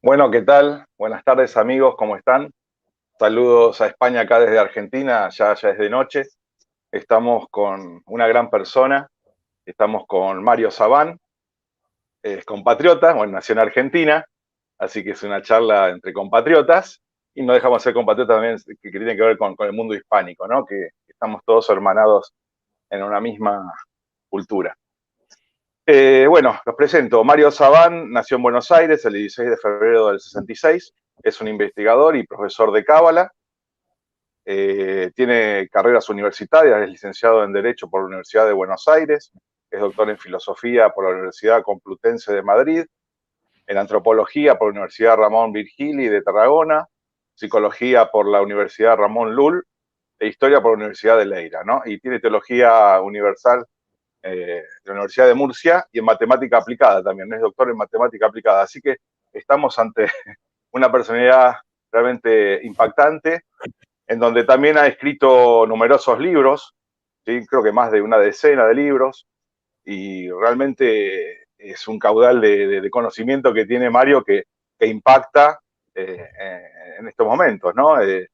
Bueno, ¿qué tal? Buenas tardes, amigos, ¿cómo están? Saludos a España acá desde Argentina, ya es de noche. Estamos con una gran persona, estamos con Mario Sabán, es compatriota, bueno, nació en Argentina, así que es una charla entre compatriotas, y no dejamos de ser compatriotas también que tiene que ver con el mundo hispánico, ¿no? Que estamos todos hermanados en una misma cultura. Bueno, los presento. Mario Sabán nació en Buenos Aires el 16 de febrero del 66. Es un investigador y profesor de Cábala. Tiene carreras universitarias, es licenciado en Derecho por la Universidad de Buenos Aires, es doctor en Filosofía por la Universidad Complutense de Madrid, en Antropología por la Universidad Ramón Virgili de Tarragona, Psicología por la Universidad Ramón Llull e Historia por la Universidad de Leira, ¿no? Y tiene Teología Universal de la Universidad de Murcia y en matemática aplicada también, es doctor en matemática aplicada. Así que estamos ante una personalidad realmente impactante, en donde también ha escrito numerosos libros, ¿sí? Creo que más de una decena de libros, y realmente es un caudal de conocimiento que tiene Mario que impacta en estos momentos, ¿no? Él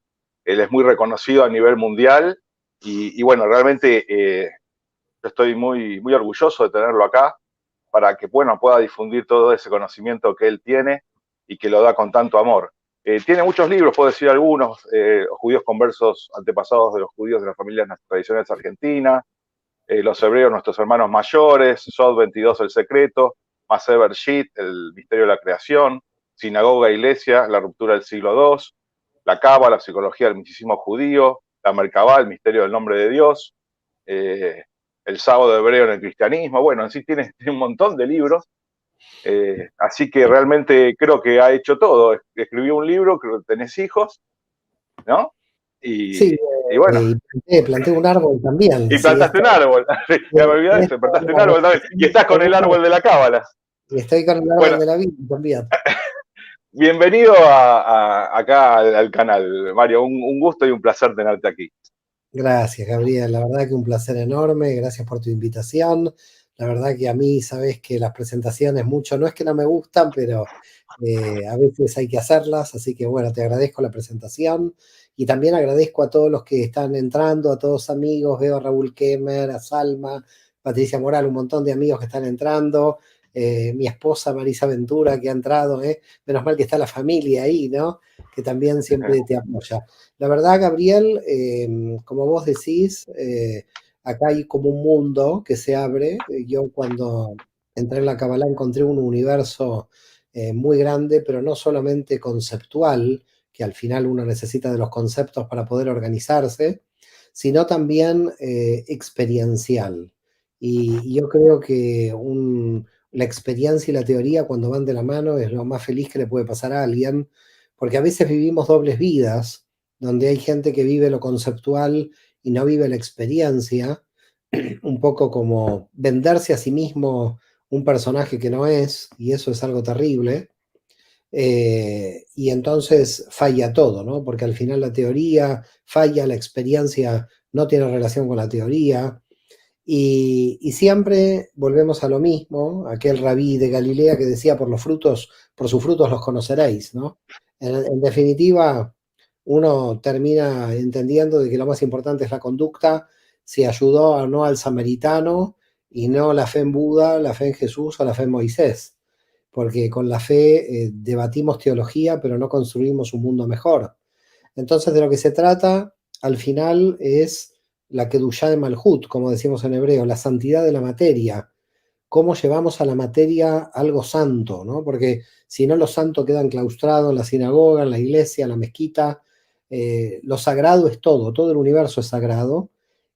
es muy reconocido a nivel mundial y bueno, realmente yo estoy muy orgulloso de tenerlo acá para que bueno, pueda difundir todo ese conocimiento que él tiene y que lo da con tanto amor. Tiene muchos libros, puedo decir algunos, Judíos conversos, antepasados de los judíos de las familias tradicionales argentinas, Los hebreos, nuestros hermanos mayores, Sod 22, El secreto, Masé Bereshit, El misterio de la creación, Sinagoga e Iglesia, La ruptura del siglo II, La Cábala, la psicología del misticismo judío, La Merkabá, El misterio del nombre de Dios, eh, El sábado hebreo en el cristianismo. Bueno, en sí tiene un montón de libros, así que realmente creo que ha hecho todo. Escribió un libro, creo que tenés hijos, ¿no? Sí, Y bueno, y planté un árbol también. y Sí, plantaste un árbol. Ya me olvidé de tenés eso, toda plantaste un la árbol también. Y razón, estás con el árbol de la cábala. y estoy con el árbol Bueno, de la vida también. bienvenido acá al canal, Mario. Un gusto y un placer tenerte aquí. Gracias, Gabriel. La verdad que un placer enorme. Gracias por tu invitación. La verdad que a mí, sabes que las presentaciones mucho, no es que no me gustan, pero a veces hay que hacerlas. Así que bueno, te agradezco la presentación y también agradezco a todos los que están entrando, a todos amigos. Veo a Raúl Kemmer, a Salma, Patricia Moral, un montón de amigos que están entrando. Mi esposa Marisa Ventura que ha entrado. Menos mal que está la familia ahí, ¿no? Que también siempre te apoya. La verdad, Gabriel, como vos decís, acá hay como un mundo que se abre. Yo cuando entré en la Kabbalah encontré un universo muy grande, pero no solamente conceptual, que al final uno necesita de los conceptos para poder organizarse, sino también experiencial. Y yo creo que la experiencia y la teoría cuando van de la mano es lo más feliz que le puede pasar a alguien, porque a veces vivimos dobles vidas donde hay gente que vive lo conceptual y no vive la experiencia, un poco como venderse a sí mismo un personaje que no es, y eso es algo terrible, y entonces falla todo, ¿no? Porque al final la teoría falla, la experiencia no tiene relación con la teoría, y siempre volvemos a lo mismo, aquel rabí de Galilea que decía por los frutos, por sus frutos los conoceréis, ¿no? En definitiva, uno termina entendiendo de que lo más importante es la conducta, si ayudó o no al samaritano y no la fe en Buda, la fe en Jesús o la fe en Moisés, porque con la fe debatimos teología, pero no construimos un mundo mejor. Entonces de lo que se trata al final es la Kedushá de Malhut, como decimos en hebreo, la santidad de la materia, cómo llevamos a la materia algo santo, ¿no? Porque si no, lo santo queda enclaustrado en la sinagoga, en la iglesia, en la mezquita. Lo sagrado es todo, todo el universo es sagrado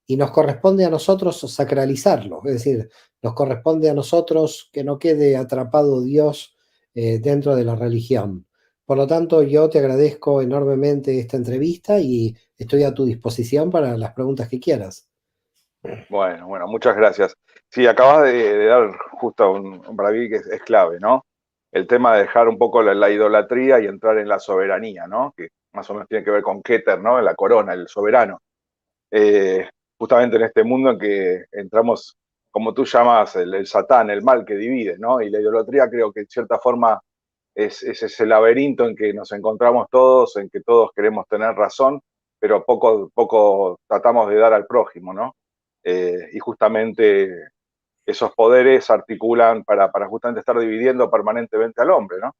y nos corresponde a nosotros sacralizarlo, es decir, nos corresponde a nosotros que no quede atrapado Dios dentro de la religión. Por lo tanto, yo te agradezco enormemente esta entrevista y estoy a tu disposición para las preguntas que quieras. Bueno, muchas gracias. Sí, acabas de dar justo para mí que es clave, ¿no? El tema de dejar un poco la idolatría y entrar en la soberanía, ¿no? Que más o menos tiene que ver con Keter, ¿no? En la corona, el soberano. Eh, Justamente en este mundo en que entramos, como tú llamas, el Satán, el mal que divide, ¿no? Y la idolatría creo que en cierta forma es ese laberinto en que nos encontramos todos, en que todos queremos tener razón, pero poco tratamos de dar al prójimo, ¿no? Y justamente esos poderes articulan para justamente estar dividiendo permanentemente al hombre, ¿no?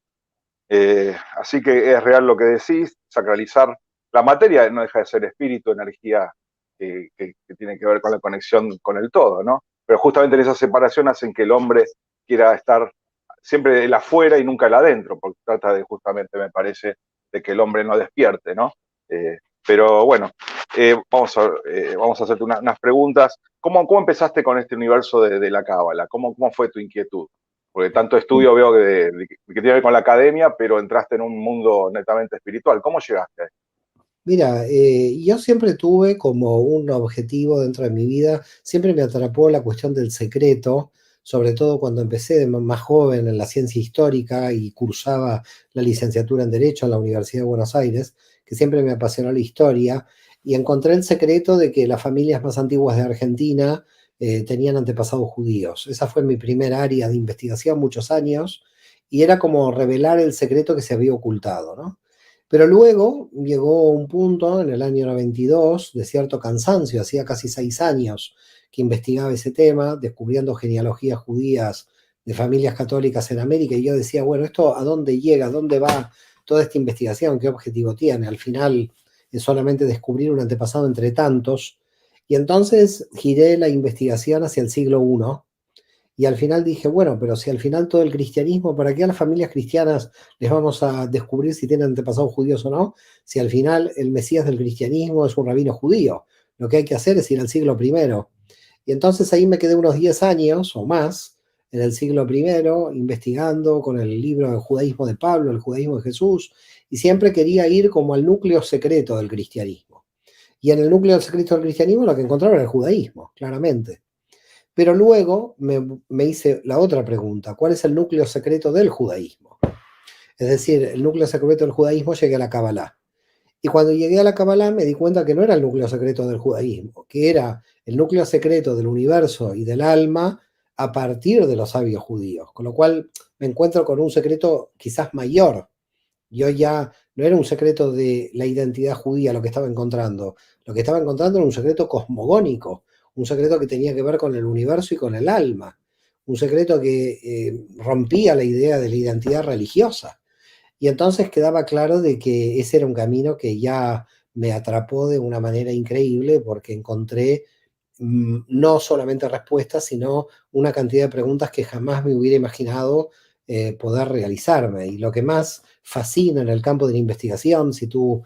Así que es real lo que decís, sacralizar la materia no deja de ser espíritu, energía que tiene que ver con la conexión con el todo, ¿no? Pero justamente en esa separación hacen que el hombre quiera estar siempre el afuera y nunca el adentro, porque trata de justamente, me parece, de que el hombre no despierte, ¿no? Pero bueno, vamos a hacerte unas preguntas. ¿Cómo empezaste con este universo de la cábala? ¿Cómo fue tu inquietud? Porque tanto estudio veo que tiene que ver con la academia, pero entraste en un mundo netamente espiritual. ¿Cómo llegaste ahí? Mira, yo siempre tuve como un objetivo dentro de mi vida, siempre me atrapó la cuestión del secreto, sobre todo cuando empecé de más joven en la ciencia histórica y cursaba la licenciatura en Derecho en la Universidad de Buenos Aires, que siempre me apasionó la historia, y encontré el secreto de que las familias más antiguas de Argentina tenían antepasados judíos. Esa fue mi primer área de investigación, muchos años, y era como revelar el secreto que se había ocultado, ¿no? Pero luego llegó un punto en el año 92 de cierto cansancio, hacía casi 6 años que investigaba ese tema, descubriendo genealogías judías de familias católicas en América, y yo decía, bueno, ¿esto a dónde llega? ¿A dónde va toda esta investigación? ¿Qué objetivo tiene? Al final es solamente descubrir un antepasado entre tantos, y entonces giré la investigación hacia el siglo I, y al final dije, bueno, pero si al final todo el cristianismo, ¿para qué a las familias cristianas les vamos a descubrir si tienen antepasados judíos o no? Si al final el Mesías del cristianismo es un rabino judío. Lo que hay que hacer es ir al siglo I. Y entonces ahí me quedé unos 10 años o más en el siglo I, investigando con el libro del judaísmo de Pablo, el judaísmo de Jesús, y siempre quería ir como al núcleo secreto del cristianismo. Y en el núcleo secreto del cristianismo lo que encontraba era el judaísmo, claramente. Pero luego me hice la otra pregunta, ¿cuál es el núcleo secreto del judaísmo? Es decir, el núcleo secreto del judaísmo, llegué a la Kabbalah. Y cuando llegué a la Kabbalah me di cuenta que no era el núcleo secreto del judaísmo, que era el núcleo secreto del universo y del alma a partir de los sabios judíos. Con lo cual me encuentro con un secreto quizás mayor. Yo ya no era un secreto de la identidad judía lo que estaba encontrando. Lo que estaba encontrando era un secreto cosmogónico, un secreto que tenía que ver con el universo y con el alma, un secreto que rompía la idea de la identidad religiosa. Y entonces quedaba claro de que ese era un camino que ya me atrapó de una manera increíble, porque encontré no solamente respuestas, sino una cantidad de preguntas que jamás me hubiera imaginado poder realizarme. Y lo que más fascina en el campo de la investigación, si tú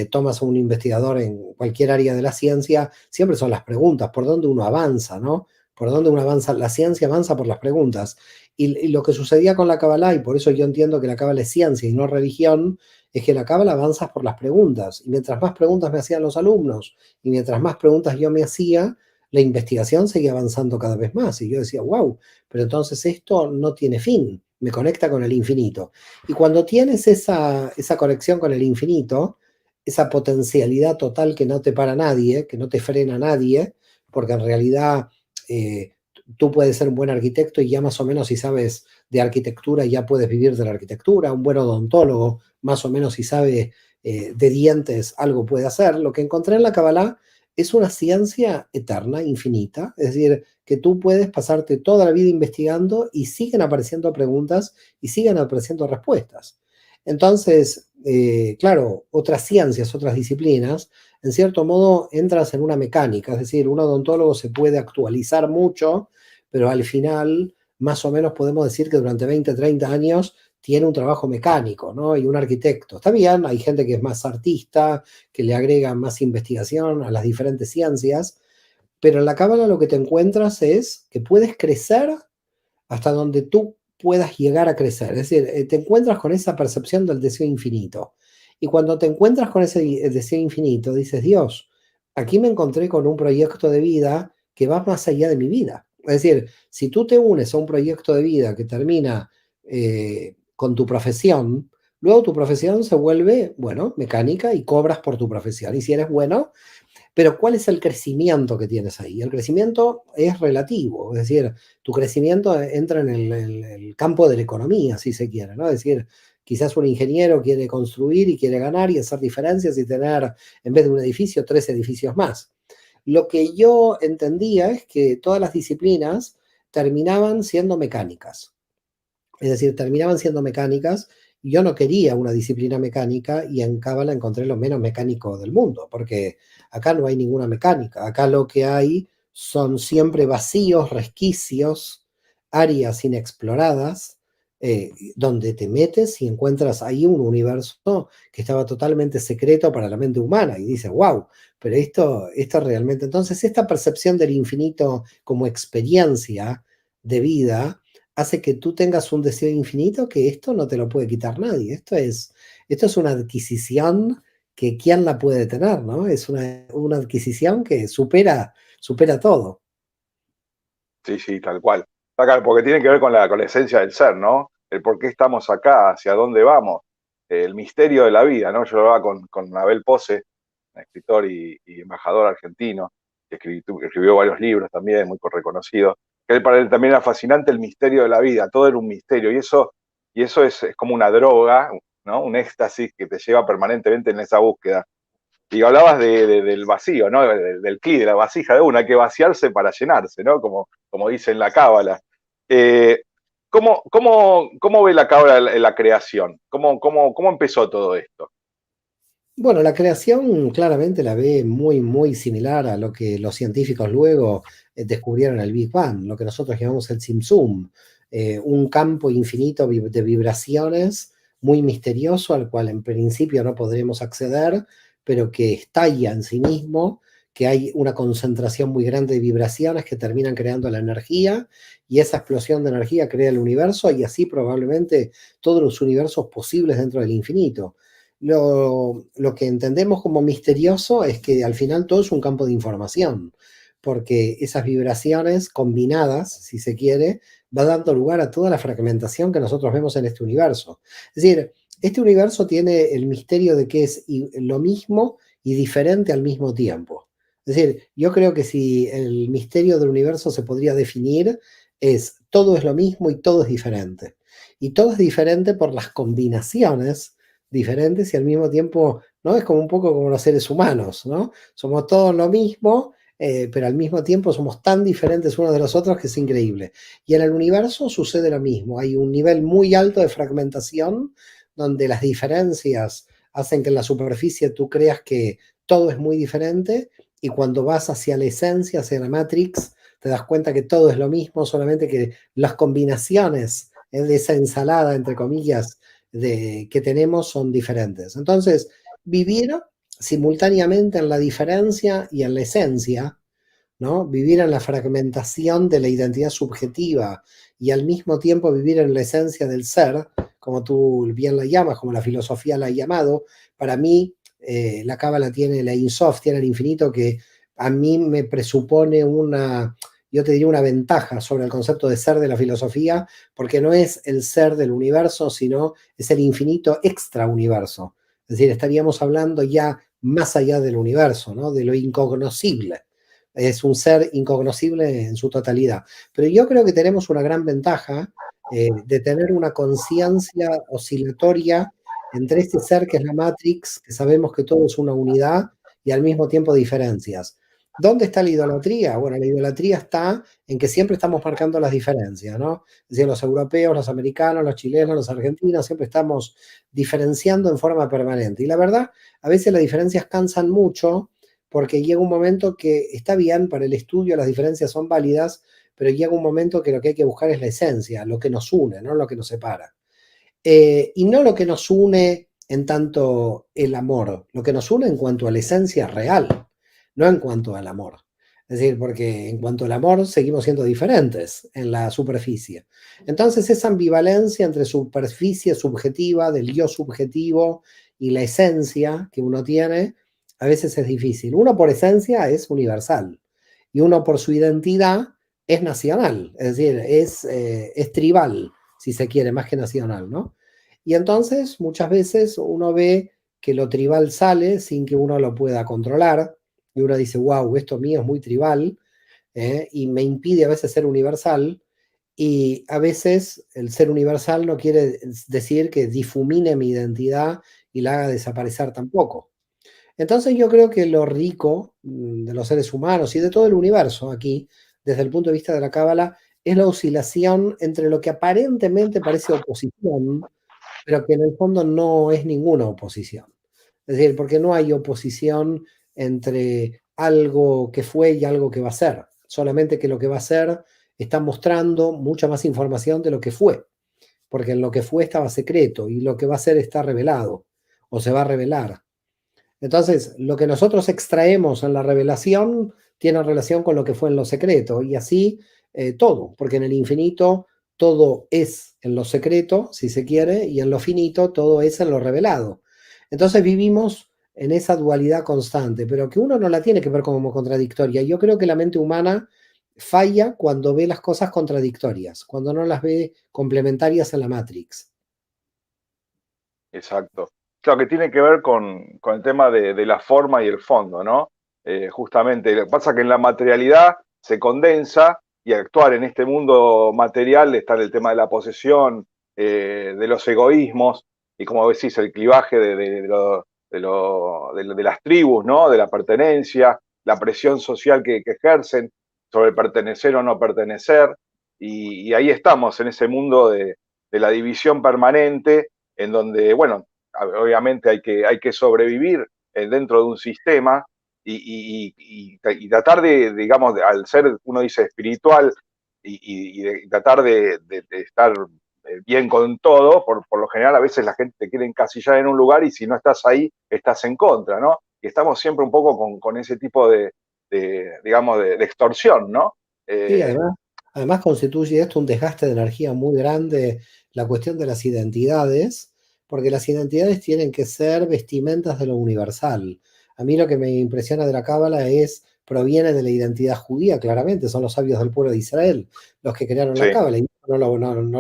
tomas a un investigador en cualquier área de la ciencia, siempre son las preguntas, por dónde uno avanza, ¿no? Por dónde uno avanza, la ciencia avanza por las preguntas. Y lo que sucedía con la Kabbalah, y por eso yo entiendo que la Kabbalah es ciencia y no religión, es que la Kabbalah avanza por las preguntas. Y mientras más preguntas me hacían los alumnos, y mientras más preguntas yo me hacía, la investigación seguía avanzando cada vez más. Y yo decía, wow, pero entonces esto no tiene fin, me conecta con el infinito. Y cuando tienes esa conexión con el infinito, esa potencialidad total que no te para nadie, que no te frena nadie, porque en realidad tú puedes ser un buen arquitecto y ya más o menos si sabes de arquitectura ya puedes vivir de la arquitectura, un buen odontólogo más o menos si sabe de dientes algo puede hacer. Lo que encontré en la Kabbalah es una ciencia eterna, infinita, es decir, que tú puedes pasarte toda la vida investigando y siguen apareciendo preguntas y siguen apareciendo respuestas. Entonces, claro, otras ciencias, otras disciplinas, en cierto modo entras en una mecánica, es decir, un odontólogo se puede actualizar mucho, pero al final, más o menos podemos decir que durante 20, 30 años tiene un trabajo mecánico, ¿no? Y un arquitecto. Está bien, hay gente que es más artista, que le agrega más investigación a las diferentes ciencias, pero en la cábala lo que te encuentras es que puedes crecer hasta donde tú puedas llegar a crecer. Es decir, te encuentras con esa percepción del deseo infinito. Y cuando te encuentras con ese deseo infinito, dices, Dios, aquí me encontré con un proyecto de vida que va más allá de mi vida. Es decir, si tú te unes a un proyecto de vida que termina con tu profesión, luego tu profesión se vuelve, bueno, mecánica y cobras por tu profesión. Y si eres bueno, pero ¿cuál es el crecimiento que tienes ahí? El crecimiento es relativo, es decir, tu crecimiento entra en el campo de la economía, si se quiere, ¿no? Es decir, Quizás un ingeniero quiere construir y quiere ganar y hacer diferencias y tener, en vez de un edificio, 3 edificios más. Lo que yo entendía es que todas las disciplinas terminaban siendo mecánicas. Es decir, terminaban siendo mecánicas. Y yo no quería una disciplina mecánica y en Cábala encontré lo menos mecánico del mundo, porque acá no hay ninguna mecánica. Acá lo que hay son siempre vacíos, resquicios, áreas inexploradas, donde te metes y encuentras ahí un universo que estaba totalmente secreto para la mente humana. Y dices, wow, pero esto realmente. Entonces, esta percepción del infinito como experiencia de vida hace que tú tengas un deseo infinito que esto no te lo puede quitar nadie. Esto es una adquisición que quién la puede tener, ¿no? Es una adquisición que supera todo. Sí, sí, tal cual. Tal cual, porque tiene que ver con la esencia del ser, ¿no? El por qué estamos acá, hacia dónde vamos, el misterio de la vida, ¿no? Yo lo hablaba con Abel Pose, un escritor y embajador argentino, que escribió varios libros también, muy reconocido, que para él también era fascinante el misterio de la vida, todo era un misterio, y eso es como una droga, ¿no? Un éxtasis que te lleva permanentemente en esa búsqueda. Y hablabas del vacío, ¿no? Del cli, de la vasija de una, hay que vaciarse para llenarse, ¿no? Como dice en la Cábala. Eh, ¿Cómo ve la Cábala la creación? ¿Cómo empezó todo esto? Bueno, la creación claramente la ve muy, muy similar a lo que los científicos luego descubrieron el Big Bang, lo que nosotros llamamos el Tzimtzum, un campo infinito de vibraciones muy misterioso al cual en principio no podremos acceder, pero que estalla en sí mismo, que hay una concentración muy grande de vibraciones que terminan creando la energía y esa explosión de energía crea el universo y así probablemente todos los universos posibles dentro del infinito. Lo que entendemos como misterioso es que al final todo es un campo de información, porque esas vibraciones combinadas, si se quiere, va dando lugar a toda la fragmentación que nosotros vemos en este universo. Es decir, este universo tiene el misterio de que es lo mismo y diferente al mismo tiempo. Es decir, yo creo que si el misterio del universo se podría definir, es todo es lo mismo y todo es diferente. Y todo es diferente por las combinaciones diferentes y al mismo tiempo, ¿no? Es como un poco como los seres humanos, ¿no? Somos todos lo mismo, pero al mismo tiempo somos tan diferentes unos de los otros que es increíble. Y en el universo sucede lo mismo, hay un nivel muy alto de fragmentación donde las diferencias hacen que en la superficie tú creas que todo es muy diferente y cuando vas hacia la esencia, hacia la Matrix, te das cuenta que todo es lo mismo, solamente que las combinaciones de esa ensalada, entre comillas, que tenemos son diferentes. Entonces, vivir simultáneamente en la diferencia y en la esencia, ¿no? Vivir en la fragmentación de la identidad subjetiva y al mismo tiempo vivir en la esencia del ser, como tú bien la llamas, como la filosofía la ha llamado, para mí la Cábala tiene la Ein Sof, tiene el infinito que a mí me presupone yo te diría una ventaja sobre el concepto de ser de la filosofía, porque no es el ser del universo, sino es el infinito extra universo. Es decir, estaríamos hablando ya más allá del universo, ¿no? De lo incognoscible. Es un ser incognoscible en su totalidad. Pero yo creo que tenemos una gran ventaja de tener una conciencia oscilatoria entre este ser que es la Matrix, que sabemos que todo es una unidad y al mismo tiempo diferencias. ¿Dónde está la idolatría? Bueno, la idolatría está en que siempre estamos marcando las diferencias, ¿no? Es decir, los europeos, los americanos, los chilenos, los argentinos, siempre estamos diferenciando en forma permanente. Y la verdad, a veces las diferencias cansan mucho porque llega un momento que está bien para el estudio, las diferencias son válidas, pero llega un momento que lo que hay que buscar es la esencia, lo que nos une, no lo que nos separa. Y no lo que nos une en tanto el amor, lo que nos une en cuanto a la esencia real, no en cuanto al amor. Es decir, porque en cuanto al amor seguimos siendo diferentes en la superficie. Entonces esa ambivalencia entre superficie subjetiva, del yo subjetivo y la esencia que uno tiene, a veces es difícil. Uno por esencia es universal y uno por su identidad es nacional, es decir, es tribal, si se quiere, más que nacional, ¿no? Y entonces muchas veces uno ve que lo tribal sale sin que uno lo pueda controlar y uno dice, wow, esto mío es muy tribal y me impide a veces ser universal Y a veces el ser universal no quiere decir que difumine mi identidad y la haga desaparecer tampoco. Entonces yo creo que lo rico de los seres humanos y de todo el universo aquí, desde el punto de vista de la Cábala, es la oscilación entre lo que aparentemente parece oposición, pero que en el fondo no es ninguna oposición. Es decir, porque no hay oposición entre algo que fue y algo que va a ser. Solamente que lo que va a ser está mostrando mucha más información de lo que fue, porque en lo que fue estaba secreto y lo que va a ser está revelado o se va a revelar. Entonces, lo que nosotros extraemos en la revelación tiene relación con lo que fue en lo secreto y así todo, porque en el infinito todo es en lo secreto, si se quiere, y en lo finito todo es en lo revelado. Entonces vivimos en esa dualidad constante, pero que uno no la tiene que ver como contradictoria. Yo creo que la mente humana falla cuando ve las cosas contradictorias, cuando no las ve complementarias en la Matrix. Exacto. Claro, que tiene que ver con el tema de la forma y el fondo, ¿no? Justamente, lo que pasa es que en la materialidad se condensa y actuar en este mundo material está el tema de la posesión, de los egoísmos y como decís, el clivaje de las tribus, ¿no? De la pertenencia, la presión social que ejercen sobre pertenecer o no pertenecer. Y ahí estamos, en ese mundo de la división permanente en donde, bueno, obviamente hay que sobrevivir dentro de un sistema y tratar de, digamos, al ser, uno dice, espiritual y tratar de estar bien con todo, por lo general a veces la gente te quiere encasillar en un lugar y si no estás ahí, estás en contra, ¿no? Y estamos siempre un poco con ese tipo digamos, de extorsión, ¿no? Sí, Eh, además constituye esto un desgaste de energía muy grande, la cuestión de las identidades, porque las identidades tienen que ser vestimentas de lo universal. A mí lo que me impresiona de la Cábala proviene de la identidad judía, claramente, son los sabios del pueblo de Israel los que crearon la sí, Cábala, y no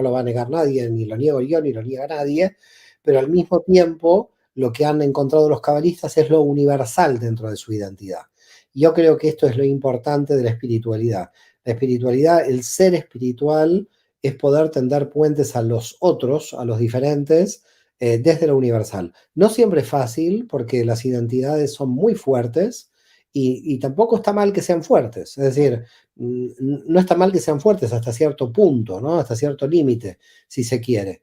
lo va a negar nadie, ni lo niego yo, ni lo niega nadie, pero al mismo tiempo lo que han encontrado los cabalistas es lo universal dentro de su identidad. Yo creo que esto es lo importante de la espiritualidad. La espiritualidad, el ser espiritual, es poder tender puentes a los otros, a los diferentes, desde lo universal. No siempre es fácil porque las identidades son muy fuertes y tampoco está mal que sean fuertes. Es decir, no está mal que sean fuertes hasta cierto punto, ¿no? Hasta cierto límite, si se quiere.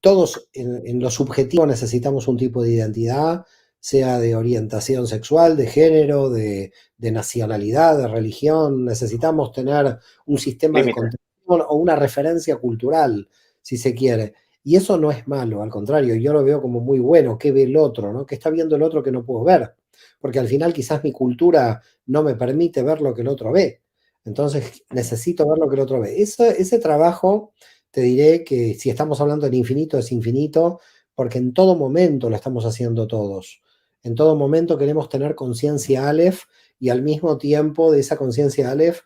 Todos en lo subjetivo necesitamos un tipo de identidad, sea de orientación sexual, de género, de nacionalidad, de religión. Necesitamos tener un sistema de límite. contención o una referencia cultural, si se quiere. Y eso no es malo, al contrario, yo lo veo como muy bueno. ¿Qué ve el otro, no? ¿Qué está viendo el otro que no puedo ver? Porque al final quizás mi cultura no me permite ver lo que el otro ve. Entonces necesito ver lo que el otro ve. Ese trabajo, te diré que si estamos hablando del infinito, es infinito, porque en todo momento lo estamos haciendo todos. En todo momento queremos tener conciencia Aleph y al mismo tiempo de esa conciencia Aleph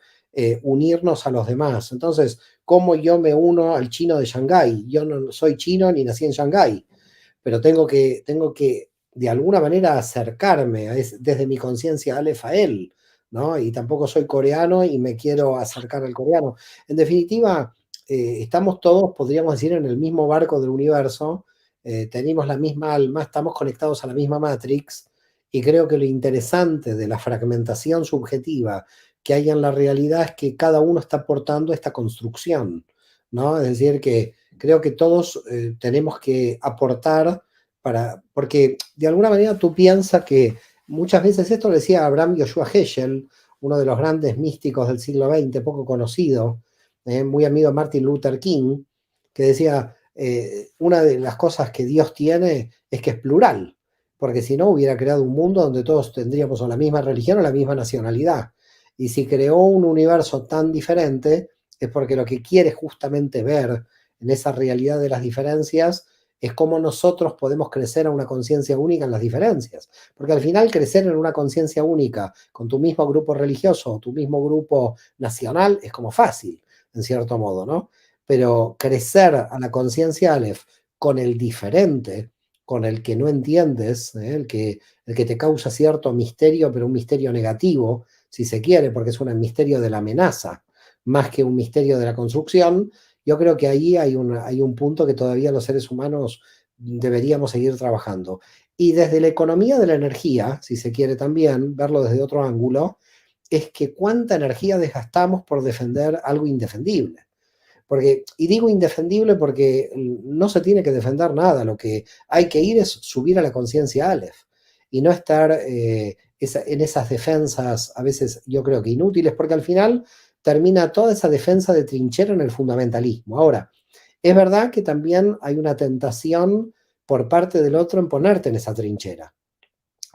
unirnos a los demás. Entonces, ¿cómo yo me uno al chino de Shanghái? Yo no soy chino ni nací en Shanghái, pero tengo que de alguna manera acercarme desde mi conciencia Aleph a él, ¿no? Y tampoco soy coreano y me quiero acercar al coreano. En definitiva, estamos todos, podríamos decir, en el mismo barco del universo, tenemos la misma alma, estamos conectados a la misma Matrix, y creo que lo interesante de la fragmentación subjetiva que hay en la realidad es que cada uno está aportando esta construcción, ¿no? Es decir, que creo que todos tenemos que aportar porque de alguna manera tú piensas que muchas veces esto lo decía Abraham Joshua Heschel, uno de los grandes místicos del siglo XX, poco conocido, muy amigo de Martin Luther King, que decía, una de las cosas que Dios tiene es que es plural, porque si no hubiera creado un mundo donde todos tendríamos o la misma religión o la misma nacionalidad. Y si creó un universo tan diferente, es porque lo que quiere justamente ver en esa realidad de las diferencias es cómo nosotros podemos crecer a una conciencia única en las diferencias. Porque al final crecer en una conciencia única con tu mismo grupo religioso o tu mismo grupo nacional es como fácil, en cierto modo, ¿no? Pero crecer a la conciencia Aleph con el diferente, con el que no entiendes, el que te causa cierto misterio, pero un misterio negativo, si se quiere, porque es un misterio de la amenaza, más que un misterio de la construcción. Yo creo que ahí hay un punto que todavía los seres humanos deberíamos seguir trabajando. Y desde la economía de la energía, si se quiere también verlo desde otro ángulo, es que cuánta energía desgastamos por defender algo indefendible. Porque, y digo indefendible porque no se tiene que defender nada, lo que hay que ir es subir a la conciencia Aleph y no estar en esas defensas a veces yo creo que inútiles, porque al final termina toda esa defensa de trinchera en el fundamentalismo. Ahora, es verdad que también hay una tentación por parte del otro en ponerte en esa trinchera.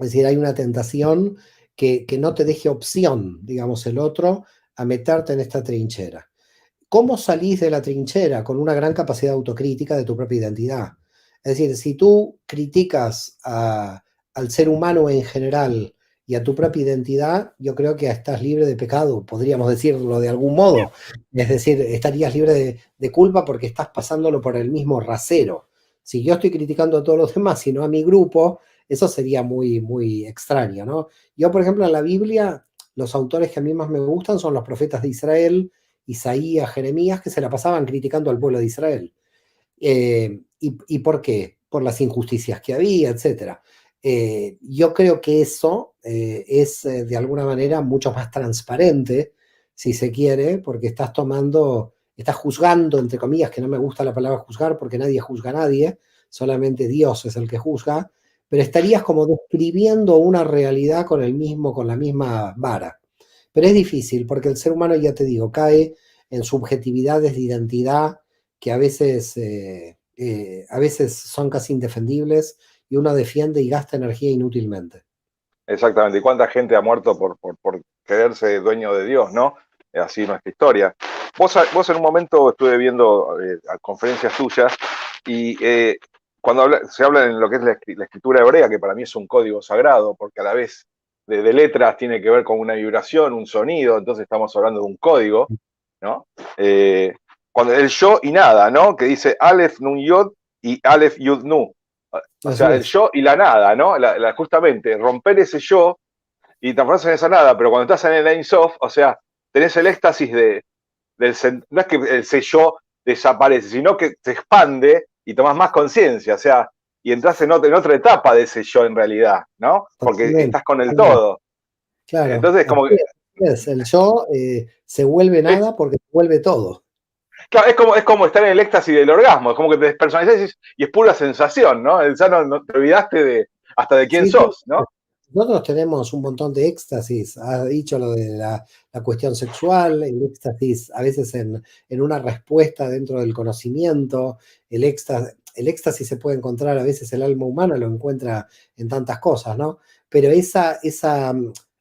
Es decir, hay una tentación que no te deje opción, digamos, el otro a meterte en esta trinchera. ¿Cómo salís de la trinchera? Con una gran capacidad autocrítica de tu propia identidad. Es decir, si tú criticas al ser humano en general y a tu propia identidad, yo creo que estás libre de pecado, podríamos decirlo de algún modo. Es decir, estarías libre de culpa porque estás pasándolo por el mismo rasero. Si yo estoy criticando a todos los demás y no a mi grupo, eso sería muy, muy extraño, ¿no? Yo, por ejemplo, en la Biblia, los autores que a mí más me gustan son los profetas de Israel, Isaías, Jeremías, que se la pasaban criticando al pueblo de Israel. ¿Y por qué? Por las injusticias que había, etc. Yo creo que eso es de alguna manera mucho más transparente, si se quiere, porque estás juzgando, entre comillas, que no me gusta la palabra juzgar, porque nadie juzga a nadie, solamente Dios es el que juzga, pero estarías como describiendo una realidad con la misma vara. Pero es difícil porque el ser humano, ya te digo, cae en subjetividades de identidad que a veces son casi indefendibles y uno defiende y gasta energía inútilmente. Exactamente. ¿Y cuánta gente ha muerto por quererse dueño de Dios, no? Así nuestra historia. Vos en un momento estuve viendo conferencias tuyas y cuando se habla en lo que es la escritura hebrea, que para mí es un código sagrado, porque a la vez de letras tiene que ver con una vibración, un sonido, entonces estamos hablando de un código, ¿no? Cuando el yo y nada, ¿no? Que dice Aleph Nun Yod y Aleph Yud Nu. O Así sea, el es. yo y la nada, ¿no? Justamente, romper ese yo y transformarse en esa nada, pero cuando estás en el Ein Sof, o sea, tenés el éxtasis no es que ese yo desaparece, sino que se expande y tomás más conciencia, o sea, y entras en otra etapa de ese yo en realidad, ¿no? Porque Totalmente, estás con el totalmente. todo. Claro, Entonces, como que así es. El yo se vuelve es, nada porque se vuelve todo. claro, es como estar en el éxtasis del orgasmo, es como que te despersonalizas y es pura sensación, ¿no? Ya no te olvidaste hasta de quién Sí, sí. sos, ¿no? Nosotros tenemos un montón de éxtasis. Has dicho lo de la cuestión sexual, el éxtasis a veces en una respuesta dentro del conocimiento. El éxtasis se puede encontrar, a veces el alma humana lo encuentra en tantas cosas, ¿no? Pero esa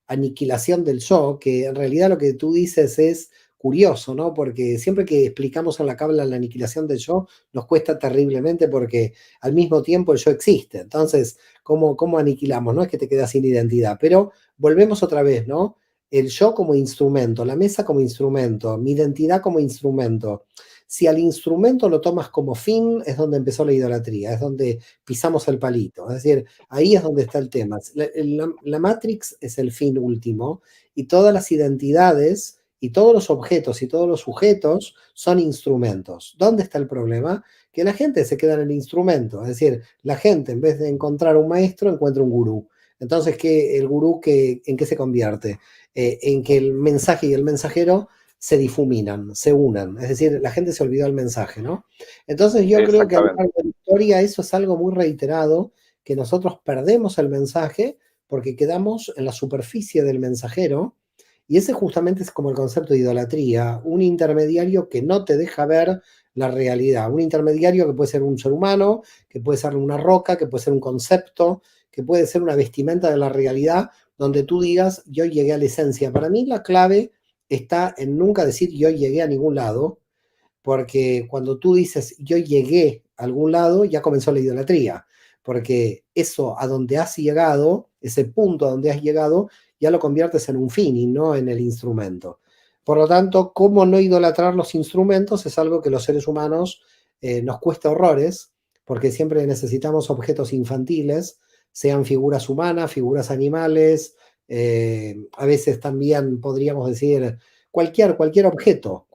aniquilación del yo, que en realidad lo que tú dices es curioso, ¿no? Porque siempre que explicamos en la Cábala la aniquilación del yo, nos cuesta terriblemente porque al mismo tiempo el yo existe. Entonces, ¿cómo aniquilamos? No es que te quedas sin identidad, pero volvemos otra vez, ¿no? El yo como instrumento, la mesa como instrumento, mi identidad como instrumento. Si al instrumento lo tomas como fin, es donde empezó la idolatría, es donde pisamos el palito. Es decir, ahí es donde está el tema. La Matrix es el fin último y todas las identidades y todos los objetos y todos los sujetos son instrumentos. ¿Dónde está el problema? Que la gente se queda en el instrumento, es decir, la gente en vez de encontrar un maestro encuentra un gurú. Entonces, ¿el gurú en qué se convierte? En que el mensaje y el mensajero se difuminan, se unan, es decir, la gente se olvidó del mensaje, ¿no? Entonces yo creo que a lo Exactamente. largo de la historia eso es algo muy reiterado, que nosotros perdemos el mensaje porque quedamos en la superficie del mensajero y ese justamente es como el concepto de idolatría, un intermediario que no te deja ver la realidad, un intermediario que puede ser un ser humano, que puede ser una roca, que puede ser un concepto, que puede ser una vestimenta de la realidad, donde tú digas, yo llegué a la esencia. Para mí la clave está en nunca decir yo llegué a ningún lado, porque cuando tú dices yo llegué a algún lado, ya comenzó la idolatría, porque eso a donde has llegado, ese punto a donde has llegado, ya lo conviertes en un fin y no en el instrumento. Por lo tanto, cómo no idolatrar los instrumentos es algo que los seres humanos nos cuesta horrores, porque siempre necesitamos objetos infantiles, sean figuras humanas, figuras animales, a veces también podríamos decir cualquier objeto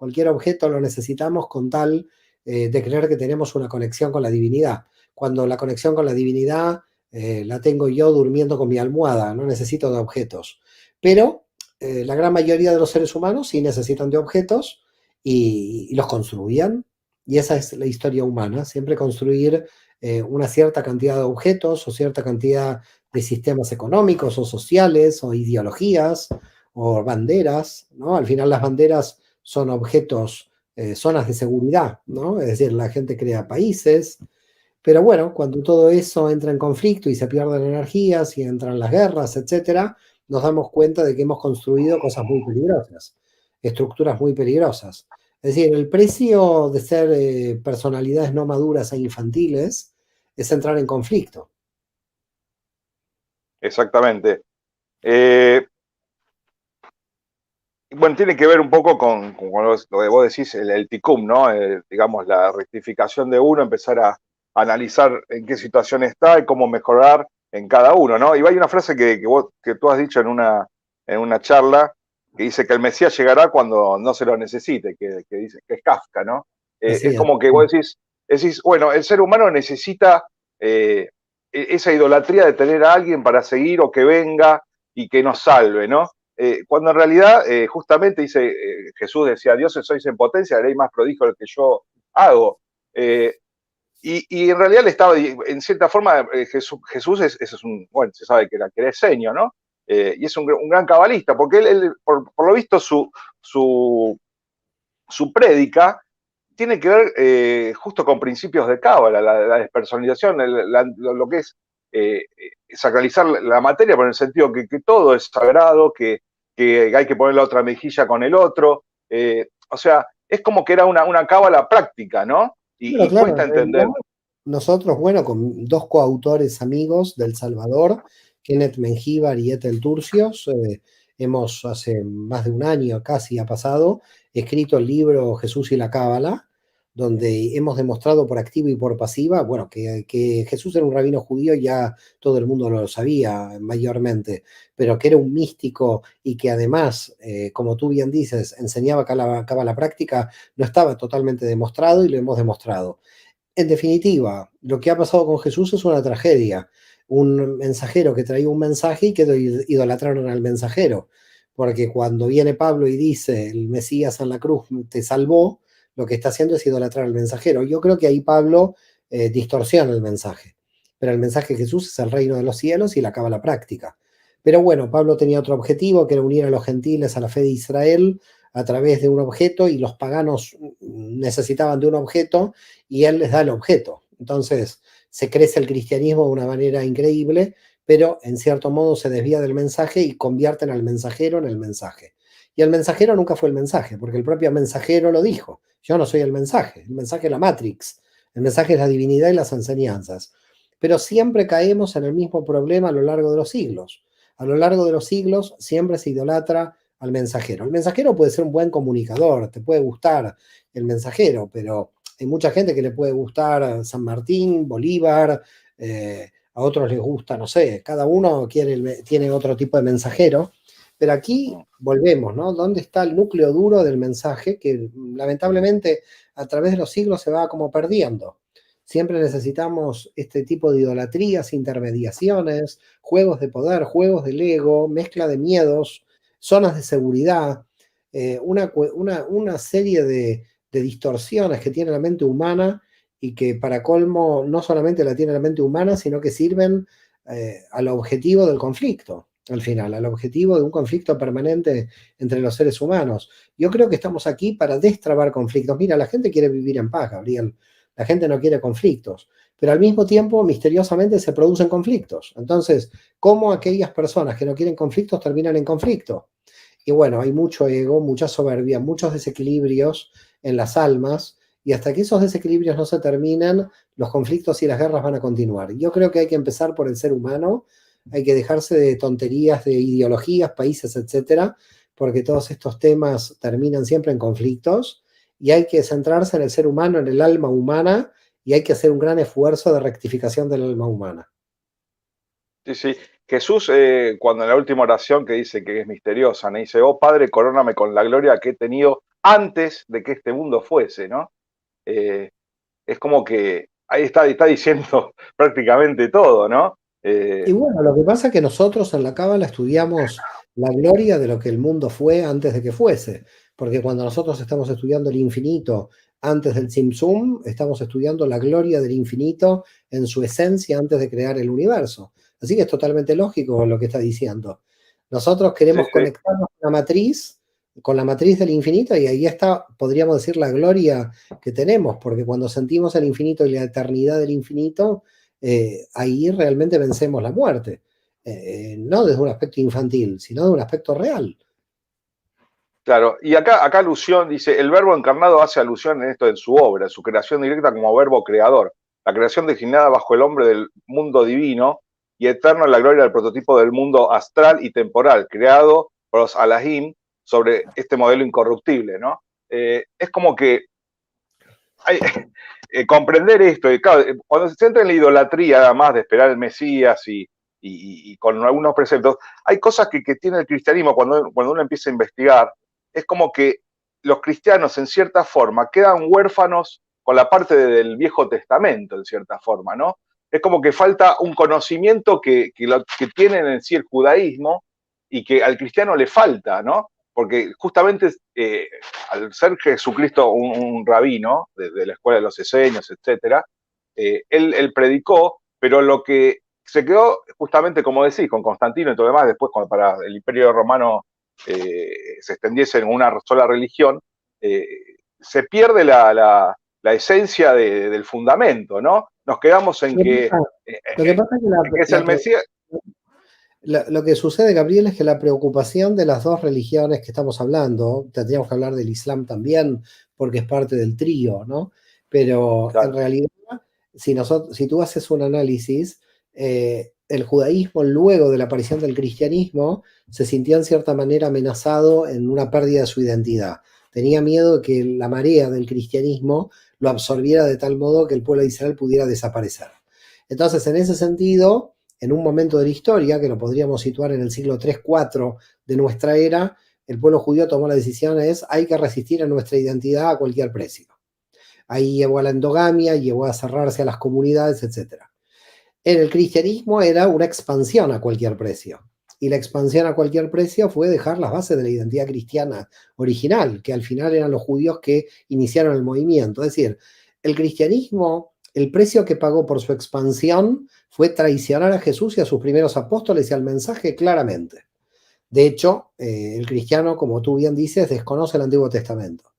lo necesitamos con tal de creer que tenemos una conexión con la divinidad. Cuando la conexión con la divinidad la tengo yo durmiendo con mi almohada, no necesito de objetos. Pero la gran mayoría de los seres humanos sí necesitan de objetos y los construían. Y esa es la historia humana, siempre construir una cierta cantidad de objetos o cierta cantidad de sistemas económicos o sociales o ideologías o banderas, ¿no? Al final las banderas son objetos, zonas de seguridad, ¿no? Es decir, la gente crea países, pero bueno, cuando todo eso entra en conflicto y se pierden energías y entran las guerras, etcétera, nos damos cuenta de que hemos construido cosas muy peligrosas, estructuras muy peligrosas. Es decir, el precio de ser personalidades no maduras e infantiles es entrar en conflicto. Exactamente. Bueno, tiene que ver un poco con lo que vos decís, el ticum, ¿no? Digamos, la rectificación de uno, empezar a analizar en qué situación está y cómo mejorar en cada uno, ¿no? Y hay una frase que tú has dicho en una charla que dice que el Mesías llegará cuando no se lo necesite, que dice que es Kafka, ¿no? Así Es es. como que vos decís, bueno, el ser humano necesita esa idolatría de tener a alguien para seguir o que venga y que nos salve, ¿no? Cuando en realidad, justamente dice, Jesús decía, dioses sois en potencia, haréis más prodigio del que yo hago. Y en realidad le estaba, en cierta forma, Jesús es un, bueno, se sabe que era esenio, ¿no? Y es un gran cabalista, porque él por lo visto, su prédica tiene que ver justo con principios de Cábala, la despersonalización, lo que es sacralizar la materia, pero en el sentido que todo es sagrado, que hay que poner la otra mejilla con el otro. O sea, es como que era una cábala práctica, ¿no? Claro, Y claro, cuesta en realidad entender. nosotros, bueno, con dos coautores amigos del Salvador, Kenneth Mengíbar y Ethel Turcios, hemos hace más de un año casi ha pasado, escrito el libro Jesús y la Cábala, donde hemos demostrado por activa y por pasiva, bueno, que Jesús era un rabino judío, ya todo el mundo lo sabía mayormente, pero que era un místico y que además, como tú bien dices, enseñaba cábala práctica, no estaba totalmente demostrado y lo hemos demostrado. En definitiva, lo que ha pasado con Jesús es una tragedia. Un mensajero que traía un mensaje y que idolatraron al mensajero. Porque cuando viene Pablo y dice, el Mesías en la cruz te salvó, lo que está haciendo es idolatrar al mensajero. Yo creo que ahí Pablo distorsiona el mensaje. Pero el mensaje de Jesús es el reino de los cielos y la cábala práctica. Pero bueno, Pablo tenía otro objetivo, que era unir a los gentiles a la fe de Israel a través de un objeto, y los paganos necesitaban de un objeto y él les da el objeto. Entonces se crece el cristianismo de una manera increíble, pero en cierto modo se desvía del mensaje y convierten al mensajero en el mensaje. Y el mensajero nunca fue el mensaje, porque el propio mensajero lo dijo. Yo no soy el mensaje es la Matrix, el mensaje es la divinidad y las enseñanzas. Pero siempre caemos en el mismo problema a lo largo de los siglos. A lo largo de los siglos siempre se idolatra al mensajero. El mensajero puede ser un buen comunicador, te puede gustar el mensajero, pero hay mucha gente que le puede gustar San Martín, Bolívar, a otros les gusta, no sé, cada uno tiene otro tipo de mensajero, pero aquí volvemos, ¿no? ¿Dónde está el núcleo duro del mensaje que lamentablemente a través de los siglos se va como perdiendo? Siempre necesitamos este tipo de idolatrías, intermediaciones, juegos de poder, juegos del ego, mezcla de miedos, zonas de seguridad, una serie de distorsiones que tiene la mente humana y que para colmo no solamente la tiene la mente humana, sino que sirven al objetivo del conflicto, al final, al objetivo de un conflicto permanente entre los seres humanos. Yo creo que estamos aquí para destrabar conflictos. Mira, la gente quiere vivir en paz, Gabriel. La gente no quiere conflictos, pero al mismo tiempo, misteriosamente, se producen conflictos. Entonces, ¿cómo aquellas personas que no quieren conflictos terminan en conflicto? Y bueno, hay mucho ego, mucha soberbia, muchos desequilibrios en las almas, y hasta que esos desequilibrios no se terminan, los conflictos y las guerras van a continuar. Yo creo que hay que empezar por el ser humano, hay que dejarse de tonterías, de ideologías, países, etcétera, porque todos estos temas terminan siempre en conflictos, y hay que centrarse en el ser humano, en el alma humana, y hay que hacer un gran esfuerzo de rectificación del alma humana. Sí, sí. Jesús, cuando en la última oración que dice que es misteriosa, ¿no? Dice, oh Padre, coróname con la gloria que he tenido antes de que este mundo fuese, ¿no? Eh, es como que ahí está diciendo prácticamente todo, ¿no? Y bueno, lo que pasa es que nosotros en la Cábala estudiamos la gloria de lo que el mundo fue antes de que fuese, porque cuando nosotros estamos estudiando el infinito antes del Tzimtzum, estamos estudiando la gloria del infinito en su esencia antes de crear el universo. Así que es totalmente lógico lo que está diciendo. Nosotros Sí, queremos sí. conectarnos con la matriz del infinito, y ahí está, podríamos decir, la gloria que tenemos, porque cuando sentimos el infinito y la eternidad del infinito, ahí realmente vencemos la muerte. No desde un aspecto infantil, sino de un aspecto real. Claro, y acá alusión, dice, el verbo encarnado hace alusión en esto en su obra, en su creación directa como verbo creador, la creación designada bajo el hombre del mundo divino y eterno en la gloria del prototipo del mundo astral y temporal, creado por los Alahim sobre este modelo incorruptible, ¿no? Es como que hay, comprender esto, y claro, cuando se centra en la idolatría, además de esperar el Mesías y con algunos preceptos, hay cosas que tiene el cristianismo cuando uno empieza a investigar, es como que los cristianos en cierta forma quedan huérfanos con la parte del Viejo Testamento, en cierta forma, ¿no? Es como que falta un conocimiento que tienen en sí el judaísmo y que al cristiano le falta, ¿no? Porque justamente al ser Jesucristo un rabino de la escuela de los esenios, etcétera, él predicó, pero lo que se quedó justamente, como decís, con Constantino y todo lo demás, después cuando para el Imperio Romano se extendiese en una sola religión, eh, se pierde la esencia del fundamento, ¿no? Nos quedamos en Lo que pasa es que es el Mesías. lo que sucede, Gabriel, es que la preocupación de las dos religiones que estamos hablando, tendríamos que hablar del Islam también, porque es parte del trío, ¿no? Pero en Claro, realidad, si tú haces un análisis, el judaísmo, luego de la aparición del cristianismo, se sintió en cierta manera amenazado en una pérdida de su identidad. Tenía miedo de que la marea del cristianismo lo absorbiera de tal modo que el pueblo de Israel pudiera desaparecer. Entonces, en ese sentido, en un momento de la historia, que lo podríamos situar en el siglo 3-4 de nuestra era, el pueblo judío tomó la decisión hay que resistir a nuestra identidad a cualquier precio. Ahí llevó a la endogamia, llevó a cerrarse a las comunidades, etc. En el cristianismo era una expansión a cualquier precio. Y la expansión a cualquier precio fue dejar las bases de la identidad cristiana original, que al final eran los judíos que iniciaron el movimiento. Es decir, el cristianismo, el precio que pagó por su expansión fue traicionar a Jesús y a sus primeros apóstoles y al mensaje claramente. De hecho, el cristiano, como tú bien dices, desconoce el Antiguo Testamento.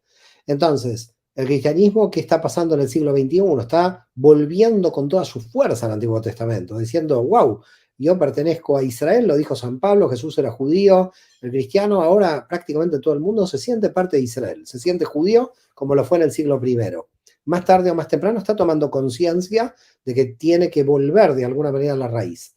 Entonces, el cristianismo, ¿qué está pasando en el siglo XXI? Está volviendo con toda su fuerza al Antiguo Testamento, diciendo, wow, yo pertenezco a Israel, lo dijo San Pablo, Jesús era judío, el cristiano ahora prácticamente todo el mundo se siente parte de Israel, se siente judío como lo fue en el siglo I. Más tarde o más temprano está tomando conciencia de que tiene que volver de alguna manera a la raíz.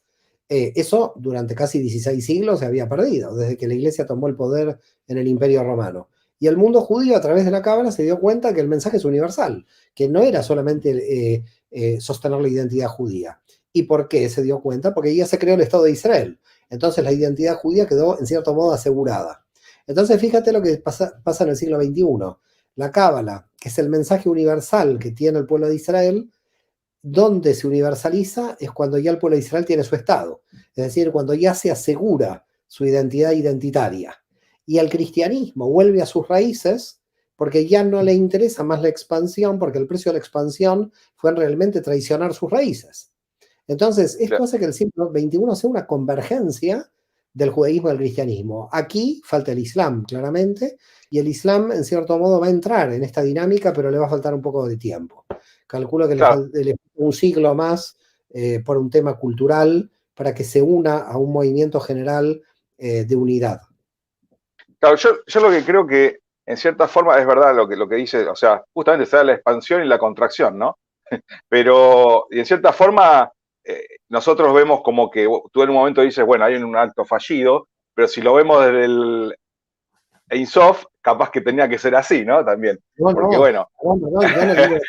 Eso durante casi 16 siglos se había perdido, desde que la iglesia tomó el poder en el Imperio Romano. Y el mundo judío, a través de la Cábala, se dio cuenta que el mensaje es universal, que no era solamente sostener la identidad judía. ¿Y por qué se dio cuenta? Porque ya se creó el Estado de Israel. Entonces la identidad judía quedó, en cierto modo, asegurada. Entonces fíjate lo que pasa en el siglo XXI. La Cábala, que es el mensaje universal que tiene el pueblo de Israel, donde se universaliza es cuando ya el pueblo de Israel tiene su Estado. Es decir, cuando ya se asegura su identidad identitaria. Y el cristianismo vuelve a sus raíces porque ya no le interesa más la expansión, porque el precio de la expansión fue realmente traicionar sus raíces. Entonces, esto hace que el siglo XXI sea una convergencia del judaísmo y del cristianismo. Aquí falta el Islam, claramente, y el Islam, en cierto modo, va a entrar en esta dinámica, pero le va a faltar un poco de tiempo. Calculo que claro. le falta un siglo más por un tema cultural para que se una a un movimiento general de unidad. Claro, yo lo que creo que en cierta forma es verdad lo que dice, o sea, justamente está la expansión y la contracción, ¿no? Pero y en cierta forma nosotros vemos como que tú en un momento dices, bueno, hay un acto fallido, pero si lo vemos desde el Insoft, capaz que tenía que ser así, ¿no? También, No, porque no, bueno. perdón,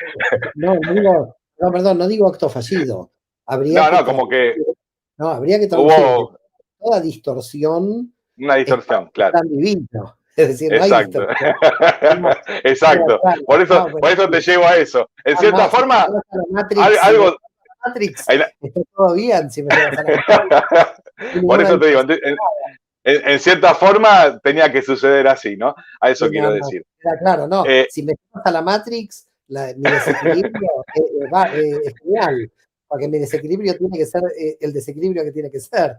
yo no digo, no, perdón, no digo acto fallido. Habría No, que no, como que traducir, no, habría que traducir que hubo, toda distorsión Una distorsión, claro. tan divino. Es decir, no hay Exacto. distorsión. Exacto. Por eso te llevo a eso. En cierta Si me forma, llevas a la Matrix, algo. está todo bien si me llevas a la Matrix. Por eso te digo, en cierta forma tenía que suceder así, ¿no? A eso quiero decir. Claro, no. Si me llevas a la Matrix, mi desequilibrio es genial, porque mi desequilibrio tiene que ser el desequilibrio que tiene que ser.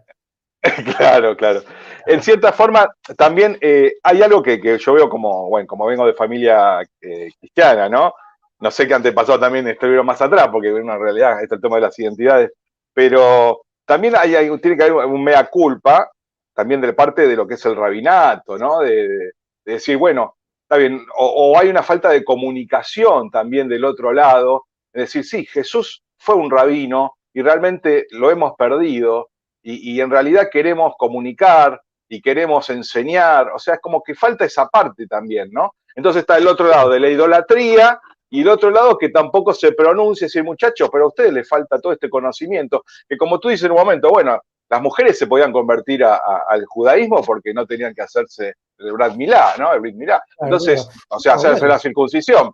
Claro, claro. En cierta forma, también hay algo que yo veo como vengo de familia cristiana, ¿no? No sé qué antepasado también estuvieron más atrás, porque en realidad está el tema de las identidades, pero también tiene que haber un mea culpa, también de parte de lo que es el rabinato, ¿no? De decir, bueno, está bien, o hay una falta de comunicación también del otro lado, es decir, sí, Jesús fue un rabino y realmente lo hemos perdido, y en realidad queremos comunicar y queremos enseñar, o sea, es como que falta esa parte también, ¿no? Entonces está el otro lado de la idolatría y el otro lado que tampoco se pronuncia, decir, muchachos, pero a ustedes les falta todo este conocimiento, que como tú dices en un momento, bueno, las mujeres se podían convertir al judaísmo porque no tenían que hacerse el Brit Milá, ¿no? El Brit Milá. Entonces, o sea, hacerse la circuncisión.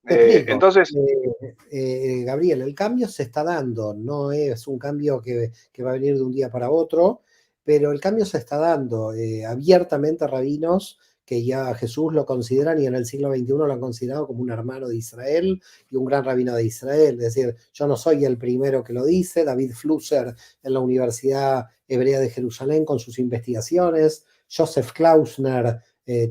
Te explico. Entonces, Gabriel, el cambio se está dando, no es un cambio que va a venir de un día para otro, pero el cambio se está dando abiertamente. Rabinos que ya a Jesús lo consideran y en el siglo XXI lo han considerado como un hermano de Israel y un gran rabino de Israel. Es decir, yo no soy el primero que lo dice, David Flusser en la Universidad Hebrea de Jerusalén con sus investigaciones, Joseph Klausner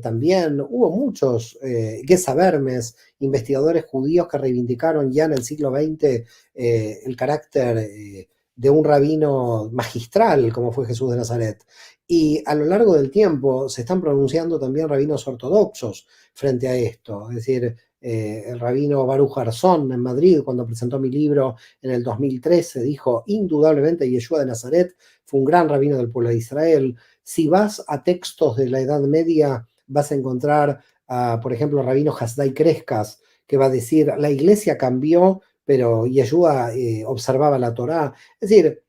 también, hubo muchos, Geza Vermes, investigadores judíos que reivindicaron ya en el siglo XX el carácter de un rabino magistral como fue Jesús de Nazaret. Y a lo largo del tiempo se están pronunciando también rabinos ortodoxos frente a esto. Es decir, el rabino Baruch Garzón en Madrid, cuando presentó mi libro en el 2013, dijo, indudablemente Yeshua de Nazaret fue un gran rabino del pueblo de Israel. Si vas a textos de la Edad Media, vas a encontrar, por ejemplo, rabino Hasdai Crescas, que va a decir, la iglesia cambió, pero Yeshua observaba la Torá. Es decir,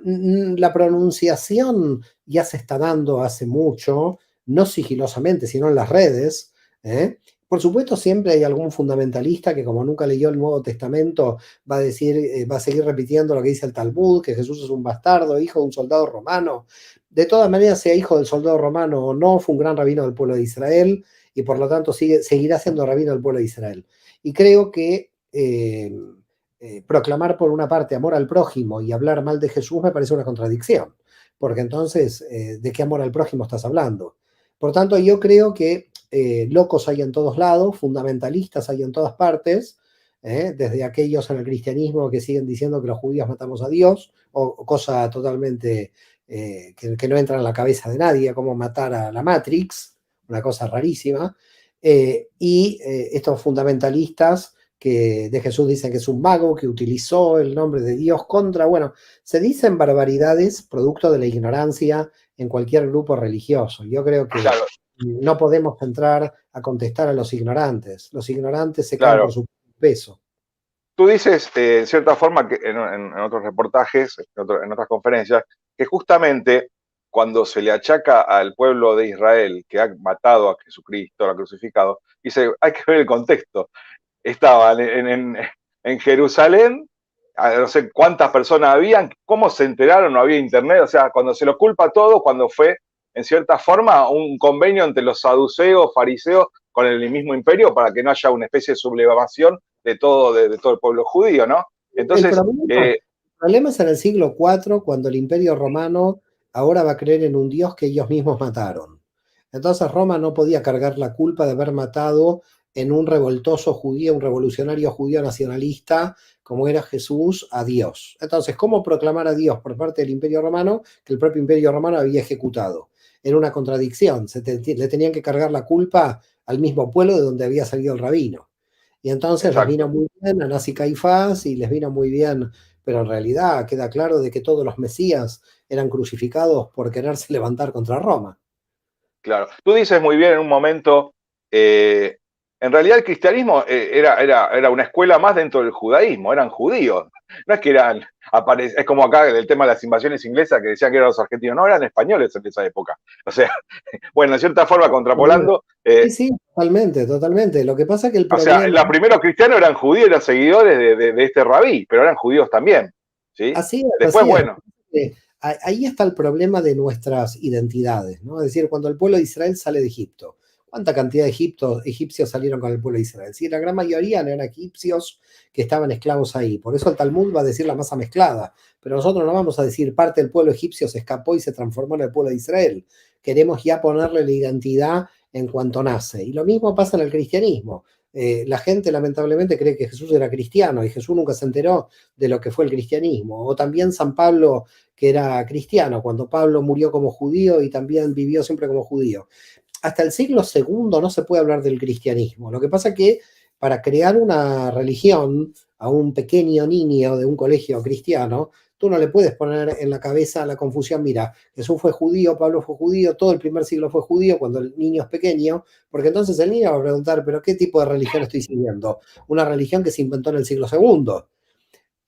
la pronunciación ya se está dando hace mucho, no sigilosamente, sino en las redes. Por supuesto, siempre hay algún fundamentalista que, como nunca leyó el Nuevo Testamento, va a decir, va a seguir repitiendo lo que dice el Talmud, que Jesús es un bastardo, hijo de un soldado romano. De todas maneras, sea hijo del soldado romano o no, fue un gran rabino del pueblo de Israel y por lo tanto seguirá siendo rabino del pueblo de Israel. Y creo que proclamar por una parte amor al prójimo y hablar mal de Jesús me parece una contradicción, porque entonces, ¿de qué amor al prójimo estás hablando? Por tanto, yo creo que locos hay en todos lados, fundamentalistas hay en todas partes, desde aquellos en el cristianismo que siguen diciendo que los judíos matamos a Dios, o cosa totalmente que no entra en la cabeza de nadie, como matar a la Matrix, una cosa rarísima, y estos fundamentalistas que de Jesús dicen que es un mago, que utilizó el nombre de Dios contra, bueno, se dicen barbaridades producto de la ignorancia en cualquier grupo religioso. Yo creo que claro, no podemos entrar a contestar a los ignorantes. Los ignorantes se caen claro. por su peso. Tú dices, en cierta forma, que en otros reportajes, en otras conferencias, que justamente cuando se le achaca al pueblo de Israel que ha matado a Jesucristo, lo ha crucificado, dice, hay que ver el contexto. Estaban en Jerusalén, no sé cuántas personas habían, cómo se enteraron, no había internet, o sea, cuando se lo culpa todo, cuando fue, en cierta forma, un convenio entre los saduceos, fariseos, con el mismo imperio, para que no haya una especie de sublevación de todo el pueblo judío, ¿no? Entonces, el problema es en el siglo IV, cuando el Imperio Romano ahora va a creer en un Dios que ellos mismos mataron. Entonces Roma no podía cargar la culpa de haber matado en un revoltoso judío, un revolucionario judío nacionalista, como era Jesús, a Dios. Entonces, ¿cómo proclamar a Dios por parte del Imperio Romano que el propio Imperio Romano había ejecutado? Era una contradicción, le tenían que cargar la culpa al mismo pueblo de donde había salido el rabino. Y entonces les vino muy bien a Anás y Caifás y les vino muy bien, pero en realidad queda claro de que todos los mesías eran crucificados por quererse levantar contra Roma. Claro. Tú dices muy bien en un momento, en realidad el cristianismo era una escuela más dentro del judaísmo, eran judíos. No es que eran, es como acá el tema de las invasiones inglesas que decían que eran los argentinos, no, eran españoles en esa época. O sea, bueno, en cierta forma, contrapolando, Sí, sí, totalmente, totalmente. Lo que pasa es que el o sea, problema... los primeros cristianos eran judíos, eran seguidores de este rabí, pero eran judíos también, ¿sí? Así es, Después, así es. bueno, Ahí está el problema de nuestras identidades, ¿no? Es decir, cuando el pueblo de Israel sale de Egipto, ¿cuánta cantidad de egipcios salieron con el pueblo de Israel? Sí, la gran mayoría no eran egipcios que estaban esclavos ahí. Por eso el Talmud va a decir la masa mezclada. Pero nosotros no vamos a decir parte del pueblo egipcio se escapó y se transformó en el pueblo de Israel. Queremos ya ponerle la identidad en cuanto nace. Y lo mismo pasa en el cristianismo. La gente lamentablemente cree que Jesús era cristiano y Jesús nunca se enteró de lo que fue el cristianismo. O también San Pablo, que era cristiano, cuando Pablo murió como judío y también vivió siempre como judío. Hasta el siglo segundo no se puede hablar del cristianismo. Lo que pasa es que para crear una religión a un pequeño niño de un colegio cristiano, tú no le puedes poner en la cabeza la confusión, mira, Jesús fue judío, Pablo fue judío, todo el primer siglo fue judío cuando el niño es pequeño, porque entonces el niño va a preguntar, pero ¿qué tipo de religión estoy siguiendo? Una religión que se inventó en el siglo segundo.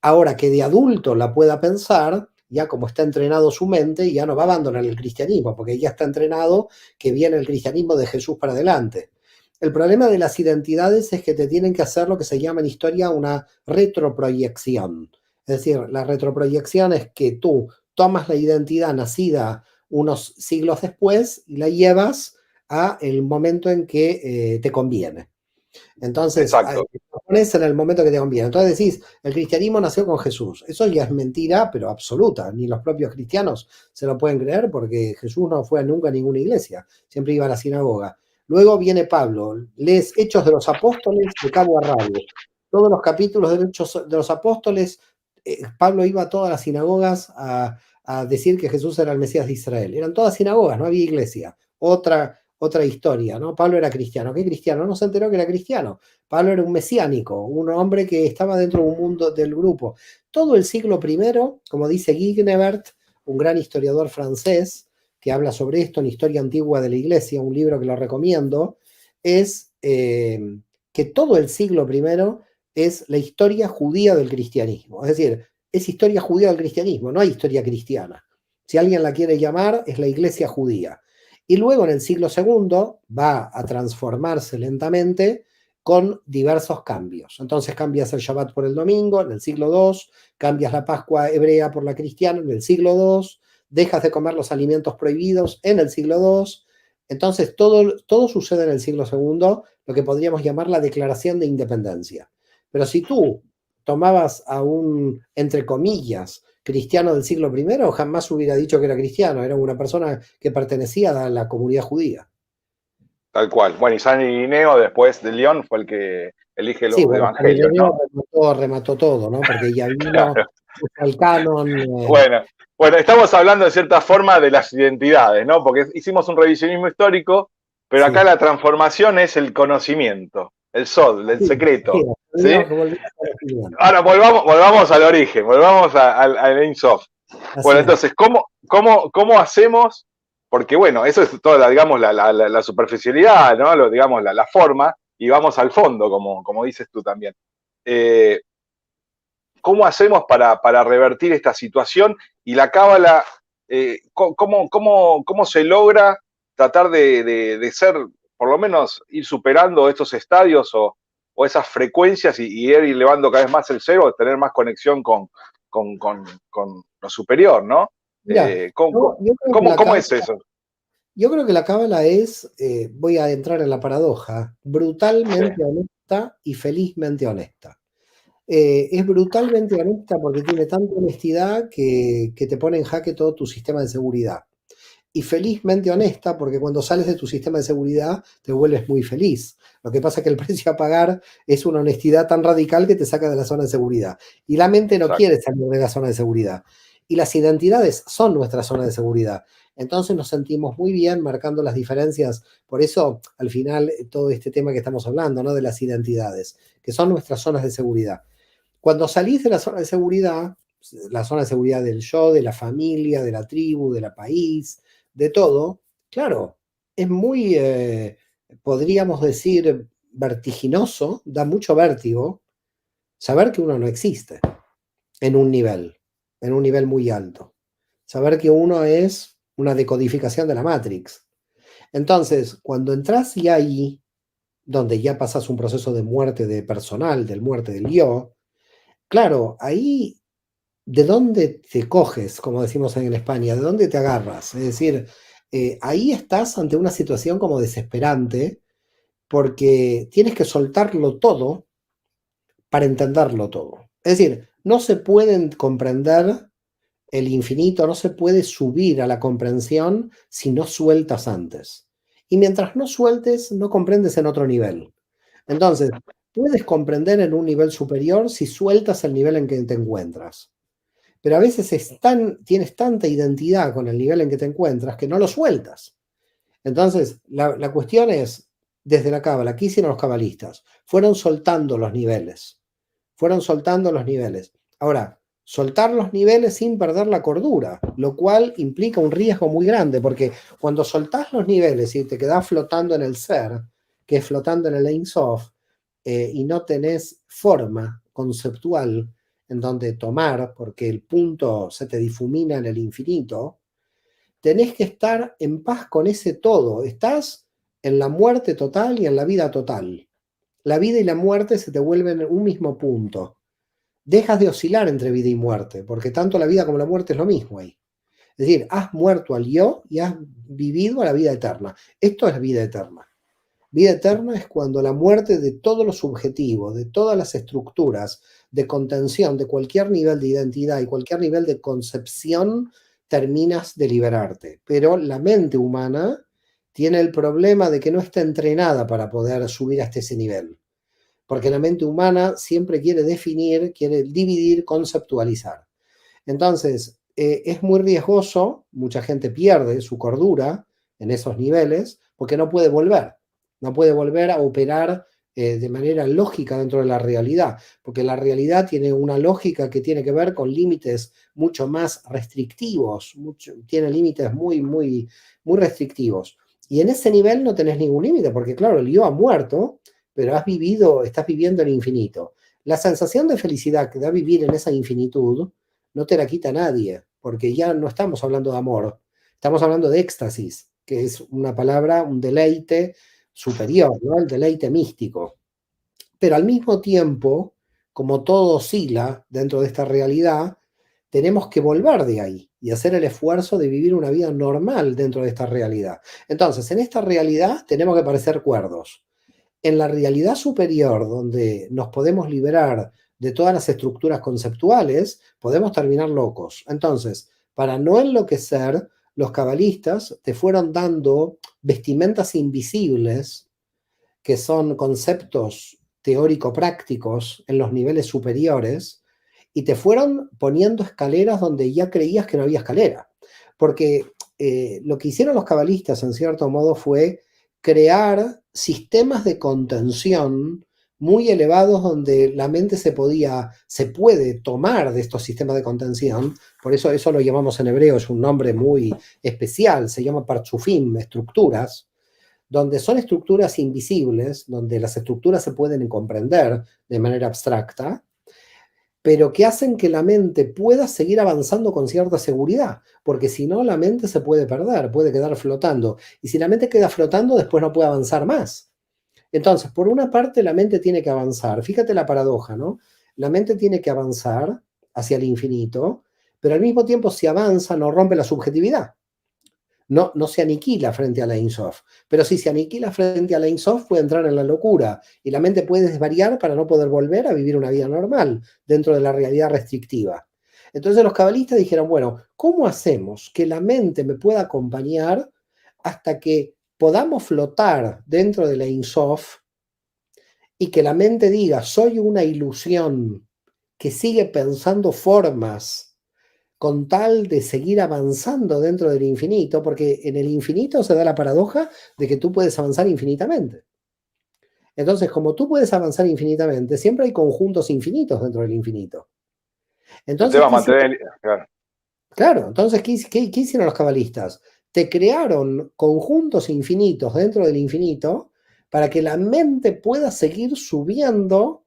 Ahora que de adulto la pueda pensar, ya como está entrenado su mente, ya no va a abandonar el cristianismo, porque ya está entrenado que viene el cristianismo de Jesús para adelante. El problema de las identidades es que te tienen que hacer lo que se llama en historia una retroproyección. Es decir, la retroproyección es que tú tomas la identidad nacida unos siglos después y la llevas a el momento en que te conviene. Entonces, exacto. lo pones en el momento que te conviene. Entonces decís, el cristianismo nació con Jesús. Eso ya es mentira, pero absoluta. Ni los propios cristianos se lo pueden creer porque Jesús no fue nunca a ninguna iglesia. Siempre iba a la sinagoga. Luego viene Pablo. Lees Hechos de los Apóstoles de cabo a rabo. Todos los capítulos de Hechos de los Apóstoles, Pablo iba a todas las sinagogas a decir que Jesús era el Mesías de Israel. Eran todas sinagogas, no había iglesia. Otra historia, ¿no? Pablo era cristiano. ¿Qué cristiano? No se enteró que era cristiano. Pablo era un mesiánico, un hombre que estaba dentro de un mundo del grupo. Todo el siglo primero, como dice Guy Guenebert, un gran historiador francés, que habla sobre esto en Historia Antigua de la Iglesia, un libro que lo recomiendo, es que todo el siglo primero es la historia judía del cristianismo. Es decir, es historia judía del cristianismo, no hay historia cristiana. Si alguien la quiere llamar, es la iglesia judía. Y luego en el siglo segundo va a transformarse lentamente con diversos cambios. Entonces cambias el Shabbat por el domingo, en el siglo II, cambias la Pascua hebrea por la cristiana, en el siglo II, dejas de comer los alimentos prohibidos en el siglo II. Entonces todo sucede en el siglo segundo, lo que podríamos llamar la declaración de independencia. Pero si tú tomabas a un, entre comillas, cristiano del siglo primero, jamás hubiera dicho que era cristiano, era una persona que pertenecía a la comunidad judía. Tal cual. Bueno, y San Irineo, después de León, fue el que elige Sí, los bueno, San evangelios, Ireneo ¿no? remató todo, ¿no? Porque ya vino Claro. el canon. Bueno, bueno, estamos hablando de cierta forma de las identidades, ¿no? Porque hicimos un revisionismo histórico, pero acá Sí, la transformación es el conocimiento, el sol, el sí, sí, secreto, ¿sí? tendríamos que volver a ser opinión. Ahora volvamos al origen, volvamos al Ein Sof. Bueno, Así es. entonces, ¿cómo hacemos? Porque bueno, eso es toda, digamos, la superficialidad, ¿no? Digamos, la forma, y vamos al fondo, como dices tú también. Eh, ¿Cómo hacemos para revertir esta situación? Y la cábala, ¿cómo se logra tratar de ser, por lo menos, ir superando estos estadios o esas frecuencias y ir elevando cada vez más el cero, tener más conexión con lo superior, ¿no? Mira, yo creo que ¿Cómo es eso? yo creo que la cábala es, voy a entrar en la paradoja, Sí, brutalmente honesta y felizmente honesta. Es brutalmente honesta porque tiene tanta honestidad que te pone en jaque todo tu sistema de seguridad. Y felizmente honesta porque cuando sales de tu sistema de seguridad te vuelves muy feliz. Lo que pasa es que el precio a pagar es una honestidad tan radical que te saca de la zona de seguridad. Y la mente no exacto. quiere salir de la zona de seguridad. Y las identidades son nuestra zona de seguridad. Entonces nos sentimos muy bien marcando las diferencias. Por eso, al final, todo este tema que estamos hablando, ¿no? De las identidades, que son nuestras zonas de seguridad. Cuando salís de la zona de seguridad del yo, de la familia, de la tribu, de la país, de todo, claro, es muy, podríamos decir, vertiginoso, da mucho vértigo saber que uno no existe en un nivel muy alto. Saber que uno es una decodificación de la Matrix. Entonces, cuando entras ya ahí, donde ya pasas un proceso de muerte de personal, de muerte del yo, claro, ahí, ¿de dónde te coges, como decimos en España? ¿De dónde te agarras? Es decir, ahí estás ante una situación como desesperante, porque tienes que soltarlo todo para entenderlo todo. Es decir, no se pueden comprender el infinito, no se puede subir a la comprensión si no sueltas antes. Y mientras no sueltes, no comprendes en otro nivel. Entonces, puedes comprender en un nivel superior si sueltas el nivel en que te encuentras. Pero a veces tienes tanta identidad con el nivel en que te encuentras que no lo sueltas. Entonces, la cuestión es, desde la cábala, ¿qué hicieron los cabalistas? Fueron soltando los niveles. Fueron soltando los niveles. Ahora, soltar los niveles sin perder la cordura, lo cual implica un riesgo muy grande, porque cuando soltás los niveles y te quedás flotando en el ser, que es flotando en el Ein Sof, y no tenés forma conceptual en donde tomar, porque el punto se te difumina en el infinito, tenés que estar en paz con ese todo. Estás en la muerte total y en la vida total. La vida y la muerte se te vuelven un mismo punto. Dejas de oscilar entre vida y muerte, porque tanto la vida como la muerte es lo mismo ahí. Es decir, has muerto al yo y has vivido a la vida eterna. Esto es vida eterna. Vida eterna es cuando la muerte de todos los subjetivos, de todas las estructuras de contención, de cualquier nivel de identidad y cualquier nivel de concepción, terminas de liberarte. Pero la mente humana tiene el problema de que no está entrenada para poder subir hasta ese nivel. Porque la mente humana siempre quiere definir, quiere dividir, conceptualizar. Entonces, es muy riesgoso, mucha gente pierde su cordura en esos niveles porque no puede volver. No puede volver a operar de manera lógica dentro de la realidad, porque la realidad tiene una lógica que tiene que ver con límites mucho más restrictivos, tiene límites muy restrictivos. Y en ese nivel no tenés ningún límite, porque claro, el yo ha muerto, pero estás viviendo en infinito. La sensación de felicidad que da vivir en esa infinitud no te la quita nadie, porque ya no estamos hablando de amor, estamos hablando de éxtasis, que es una palabra, un deleite superior, ¿no? El deleite místico. Pero al mismo tiempo, como todo oscila dentro de esta realidad, tenemos que volver de ahí y hacer el esfuerzo de vivir una vida normal dentro de esta realidad. Entonces, en esta realidad tenemos que parecer cuerdos. En la realidad superior, donde nos podemos liberar de todas las estructuras conceptuales, podemos terminar locos. Entonces, para no enloquecer, los cabalistas te fueron dando vestimentas invisibles, que son conceptos teórico-prácticos en los niveles superiores, y te fueron poniendo escaleras donde ya creías que no había escalera. Porque lo que hicieron los cabalistas, en cierto modo, fue crear sistemas de contención muy elevados donde la mente se puede tomar de estos sistemas de contención. Por eso lo llamamos en hebreo, es un nombre muy especial, se llama parchufim, estructuras, donde son estructuras invisibles, donde las estructuras se pueden comprender de manera abstracta, pero que hacen que la mente pueda seguir avanzando con cierta seguridad, porque si no, la mente se puede perder, puede quedar flotando, y si la mente queda flotando, después no puede avanzar más. Entonces, por una parte, la mente tiene que avanzar, fíjate la paradoja, ¿no? La mente tiene que avanzar hacia el infinito, pero al mismo tiempo, si avanza, no rompe la subjetividad. No se aniquila frente a la Ein Sof. Pero si se aniquila frente a la Ein Sof, puede entrar en la locura y la mente puede desvariar para no poder volver a vivir una vida normal dentro de la realidad restrictiva. Entonces los cabalistas dijeron, bueno, ¿cómo hacemos que la mente me pueda acompañar hasta que podamos flotar dentro de la Ein Sof y que la mente diga, soy una ilusión que sigue pensando formas con tal de seguir avanzando dentro del infinito, porque en el infinito se da la paradoja de que tú puedes avanzar infinitamente. Entonces, como tú puedes avanzar infinitamente, siempre hay conjuntos infinitos dentro del infinito. Entonces, claro, entonces, ¿qué hicieron los cabalistas? Te crearon conjuntos infinitos dentro del infinito para que la mente pueda seguir subiendo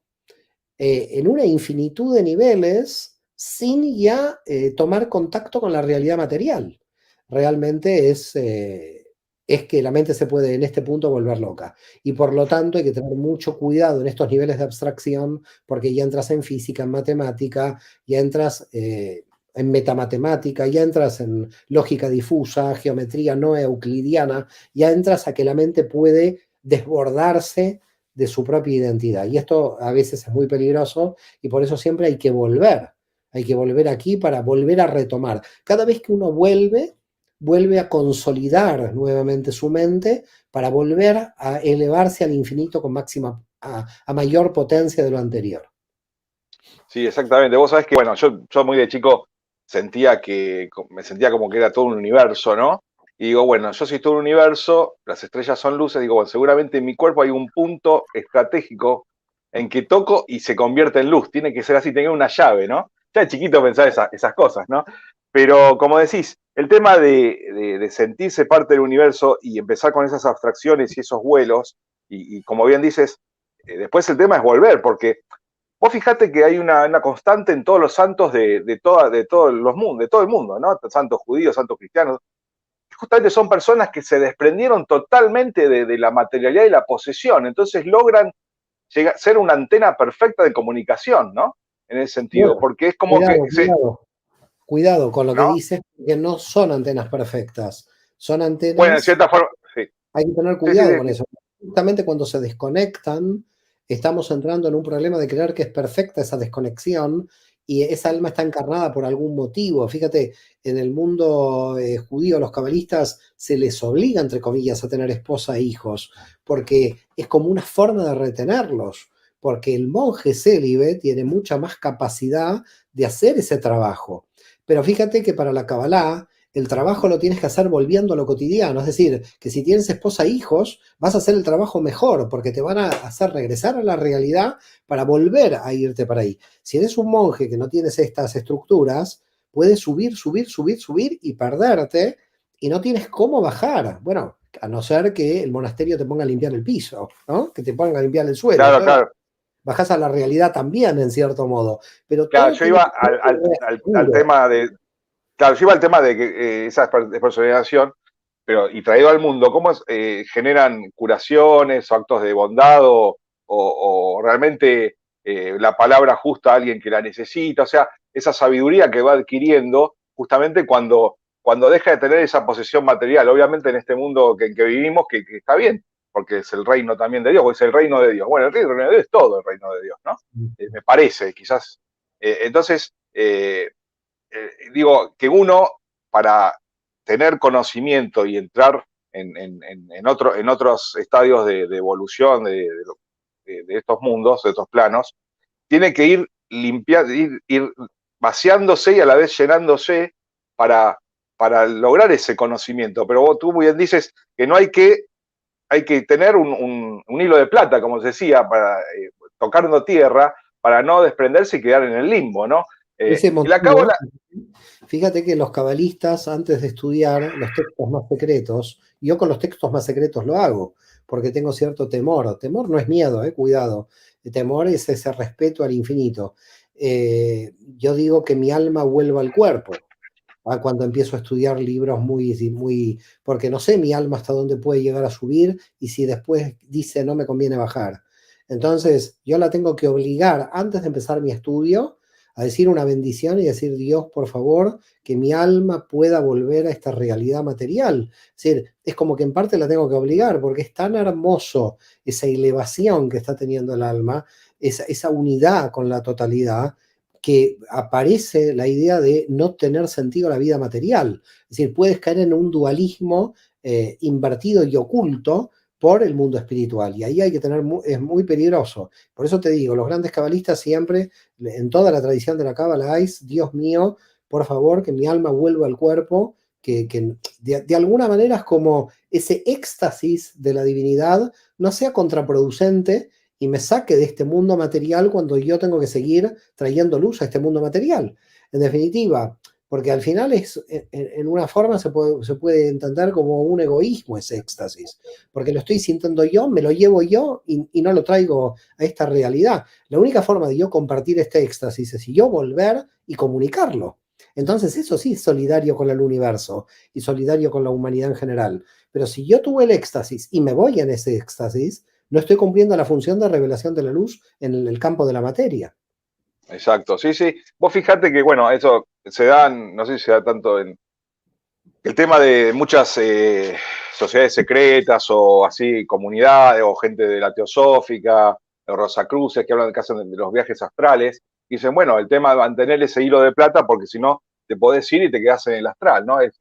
en una infinitud de niveles sin ya tomar contacto con la realidad material. Realmente es que la mente se puede en este punto volver loca. Y por lo tanto hay que tener mucho cuidado en estos niveles de abstracción porque ya entras en física, en matemática, ya entras en metamatemática, ya entras en lógica difusa, geometría no euclidiana, ya entras a que la mente puede desbordarse de su propia identidad. Y esto a veces es muy peligroso y por eso siempre hay que volver. Hay que volver aquí para volver a retomar. Cada vez que uno vuelve a consolidar nuevamente su mente para volver a elevarse al infinito con máxima, a mayor potencia de lo anterior. Sí, exactamente. Vos sabés que, bueno, yo muy de chico me sentía como que era todo un universo, ¿no? Y digo, bueno, yo soy todo un universo, las estrellas son luces, digo, bueno, seguramente en mi cuerpo hay un punto estratégico en que toco y se convierte en luz. Tiene que ser así, tener una llave, ¿no? Ya de chiquito pensaba esas cosas, ¿no? Pero como decís, el tema de sentirse parte del universo y empezar con esas abstracciones y esos vuelos, y como bien dices, después el tema es volver, porque vos fijate que hay una constante en todos los santos de todos los mundos, de todo el mundo, ¿no? Santos judíos, santos cristianos. Justamente son personas que se desprendieron totalmente de la materialidad y la posesión, entonces logran ser una antena perfecta de comunicación, ¿no? En ese sentido, Bueno, porque es como que cuidado con lo que ¿no? dices, porque no son antenas perfectas, son Bueno, en antenas. cierta forma, sí, Hay que tener sí, sí, cuidado con sí. eso. Justamente cuando se desconectan, estamos entrando en un problema de creer que es perfecta esa desconexión y esa alma está encarnada por algún motivo. Fíjate, en el mundo judío, los cabalistas se les obliga, entre comillas, a tener esposa e hijos, porque es como una forma de retenerlos, porque el monje célibe tiene mucha más capacidad de hacer ese trabajo. Pero fíjate que para la Kabbalah, el trabajo lo tienes que hacer volviendo a lo cotidiano. Es decir, que si tienes esposa e hijos, vas a hacer el trabajo mejor, porque te van a hacer regresar a la realidad para volver a irte para ahí. Si eres un monje que no tienes estas estructuras, puedes subir, subir, subir, subir y perderte, y no tienes cómo bajar. Bueno, a no ser que el monasterio te ponga a limpiar el piso, ¿no? Que te ponga a limpiar el suelo. Claro, Entonces, claro. bajás a la realidad también, en cierto modo. Pero Claro, todo yo tiene iba que ser al oscuro. tema de, claro, yo iba al tema de que esa despersonalización, pero y traído al mundo, ¿cómo generan curaciones o actos de bondad o realmente la palabra justa a alguien que la necesita? O sea, esa sabiduría que va adquiriendo justamente cuando deja de tener esa posesión material. Obviamente en este mundo en que vivimos, que está bien, porque es el reino también de Dios, o es el reino de Dios. Bueno, el reino de Dios es todo el reino de Dios, ¿no? Me parece, quizás. Entonces, digo, que uno, para tener conocimiento y entrar en otros estadios de evolución de estos mundos, de estos planos, tiene que ir limpiando, ir vaciándose y a la vez llenándose para, para lograr ese conocimiento. Pero vos, tú muy bien dices que no hay que tener un hilo de plata, como se decía, para tocando tierra, para no desprenderse y quedar en el limbo, ¿no? Ese Y la motivo, cábala, fíjate que los cabalistas, antes de estudiar los textos más secretos, yo con los textos más secretos lo hago, porque tengo cierto temor. Temor no es miedo, cuidado. El temor es ese respeto al infinito. Yo digo que mi alma vuelva al cuerpo. Cuando empiezo a estudiar libros porque no sé mi alma hasta dónde puede llegar a subir y si después dice no me conviene bajar. Entonces yo la tengo que obligar antes de empezar mi estudio a decir una bendición y decir Dios, por favor, que mi alma pueda volver a esta realidad material. Es decir, es como que en parte la tengo que obligar porque es tan hermoso esa elevación que está teniendo el alma, esa unidad con la totalidad que aparece la idea de no tener sentido la vida material. Es decir, puedes caer en un dualismo invertido y oculto por el mundo espiritual. Y ahí hay que tener, es muy peligroso. Por eso te digo, los grandes cabalistas siempre, en toda la tradición de la cábala, hay, Dios mío, por favor, que mi alma vuelva al cuerpo, que de alguna manera es como ese éxtasis de la divinidad no sea contraproducente y me saque de este mundo material cuando yo tengo que seguir trayendo luz a este mundo material. En definitiva, porque al final en una forma se puede entender como un egoísmo ese éxtasis, porque lo estoy sintiendo yo, me lo llevo yo y no lo traigo a esta realidad. La única forma de yo compartir este éxtasis es si yo volver y comunicarlo. Entonces eso sí es solidario con el universo y solidario con la humanidad en general. Pero si yo tuve el éxtasis y me voy en ese éxtasis, no estoy cumpliendo la función de revelación de la luz en el campo de la materia. Exacto, sí, sí. Vos fijate que, bueno, eso se da, no sé si se da tanto en el tema de muchas sociedades secretas o así, comunidades o gente de la Teosófica, de Rosacruces, que hablan de, caso de los viajes astrales. Y dicen, bueno, el tema de mantener ese hilo de plata, porque si no, te podés ir y te quedás en el astral, ¿no? Es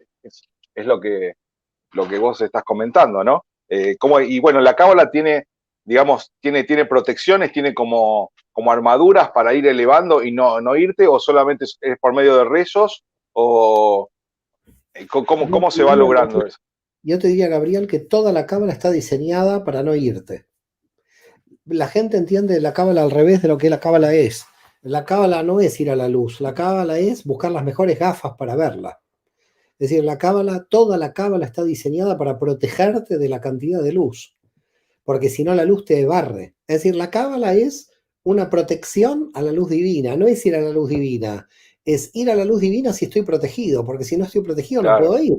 lo que vos estás comentando, ¿no? Y bueno, la cábala tiene, digamos, tiene protecciones, tiene como armaduras para ir elevando y no irte, o solamente es por medio de rezos, o cómo se va logrando eso. Yo te diría, Gabriel, que toda la cábala está diseñada para no irte. La gente entiende la cábala al revés de lo que la cábala es. La cábala no es ir a la luz, la cábala es buscar las mejores gafas para verla. Es decir, toda la cábala está diseñada para protegerte de la cantidad de luz, porque si no la luz te barre. Es decir, la cábala es una protección a la luz divina, no es ir a la luz divina, es ir a la luz divina si estoy protegido, porque si no estoy protegido no Claro, puedo ir.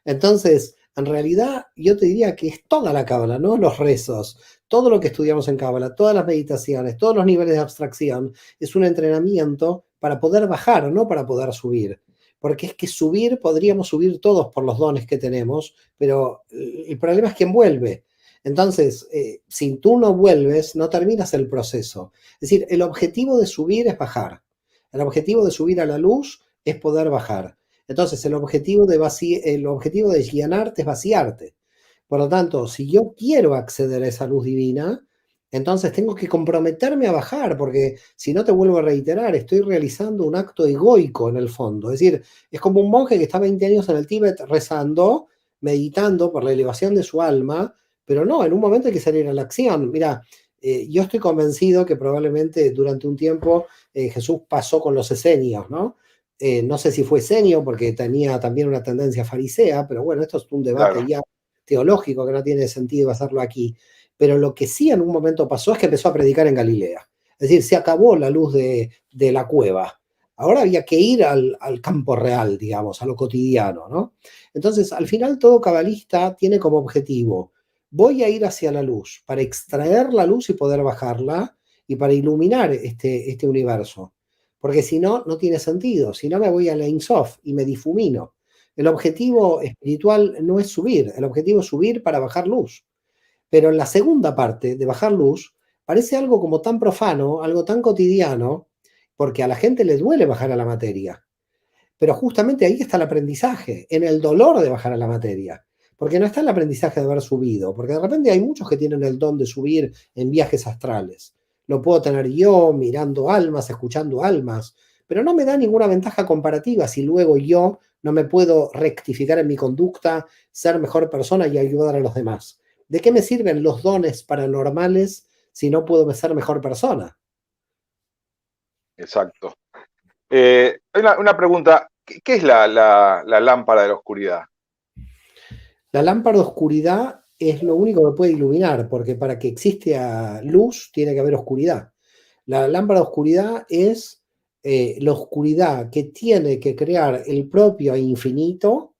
Entonces, en realidad, yo te diría que es toda la cábala, no los rezos, todo lo que estudiamos en cábala, todas las meditaciones, todos los niveles de abstracción, es un entrenamiento para poder bajar, no para poder subir. Porque es que subir, podríamos subir todos por los dones que tenemos, pero el problema es quién vuelve. Entonces, si tú no vuelves, no terminas el proceso. Es decir, el objetivo de subir es bajar. El objetivo de subir a la luz es poder bajar. Entonces, el objetivo de llenarte es vaciarte. Por lo tanto, si yo quiero acceder a esa luz divina, entonces tengo que comprometerme a bajar, porque si no te vuelvo a reiterar, estoy realizando un acto egoico en el fondo. Es decir, es como un monje que está 20 años en el Tíbet rezando, meditando por la elevación de su alma, pero no, en un momento hay que salir a la acción. Mira, yo estoy convencido que probablemente durante un tiempo Jesús pasó con los esenios, ¿no? No sé si fue esenio porque tenía también una tendencia farisea, pero bueno, esto es un debate claro, ya teológico que no tiene sentido hacerlo aquí. Pero lo que sí en un momento pasó es que empezó a predicar en Galilea. Es decir, se acabó la luz de la cueva. Ahora había que ir al campo real, digamos, a lo cotidiano, ¿no? Entonces, al final todo cabalista tiene como objetivo, voy a ir hacia la luz para extraer la luz y poder bajarla y para iluminar este universo. Porque si no, no tiene sentido. Si no, me voy a la Ein Sof y me difumino. El objetivo espiritual no es subir, el objetivo es subir para bajar luz. Pero en la segunda parte de bajar luz, parece algo como tan profano, algo tan cotidiano, porque a la gente le duele bajar a la materia. Pero justamente ahí está el aprendizaje, en el dolor de bajar a la materia. Porque no está el aprendizaje de haber subido, porque de repente hay muchos que tienen el don de subir en viajes astrales. Lo puedo tener yo mirando almas, escuchando almas, pero no me da ninguna ventaja comparativa si luego yo no me puedo rectificar en mi conducta, ser mejor persona y ayudar a los demás. ¿De qué me sirven los dones paranormales si no puedo ser mejor persona? exacto. Una pregunta, ¿qué es la lámpara de la oscuridad? La lámpara de oscuridad es lo único que puede iluminar, porque para que exista luz tiene que haber oscuridad. La lámpara de oscuridad es la oscuridad que tiene que crear el propio infinito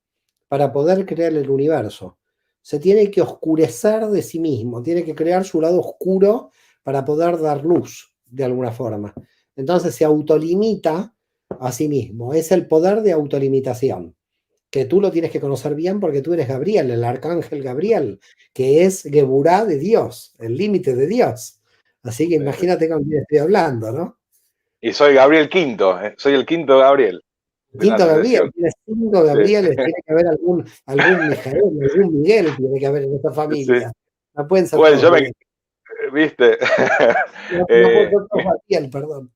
para poder crear el universo. Se tiene que oscurecer de sí mismo, tiene que crear su lado oscuro para poder dar luz de alguna forma. Entonces se autolimita a sí mismo. Es el poder de autolimitación que tú lo tienes que conocer bien porque tú eres Gabriel, el arcángel Gabriel, que es Geburá de Dios, el límite de Dios. Así que imagínate con quién estoy hablando, ¿no? Y soy Gabriel Quinto, soy el quinto Gabriel de la Quinto Gabriel, asociación. tienes cinco Sí, Gabrieles, tiene que haber algún Mijael, algún Miguel tiene que haber en esta sí. familia. No pueden ser Bueno, todos Miguel. viste, No, no pueden eh, ser todos Gabriel, perdón.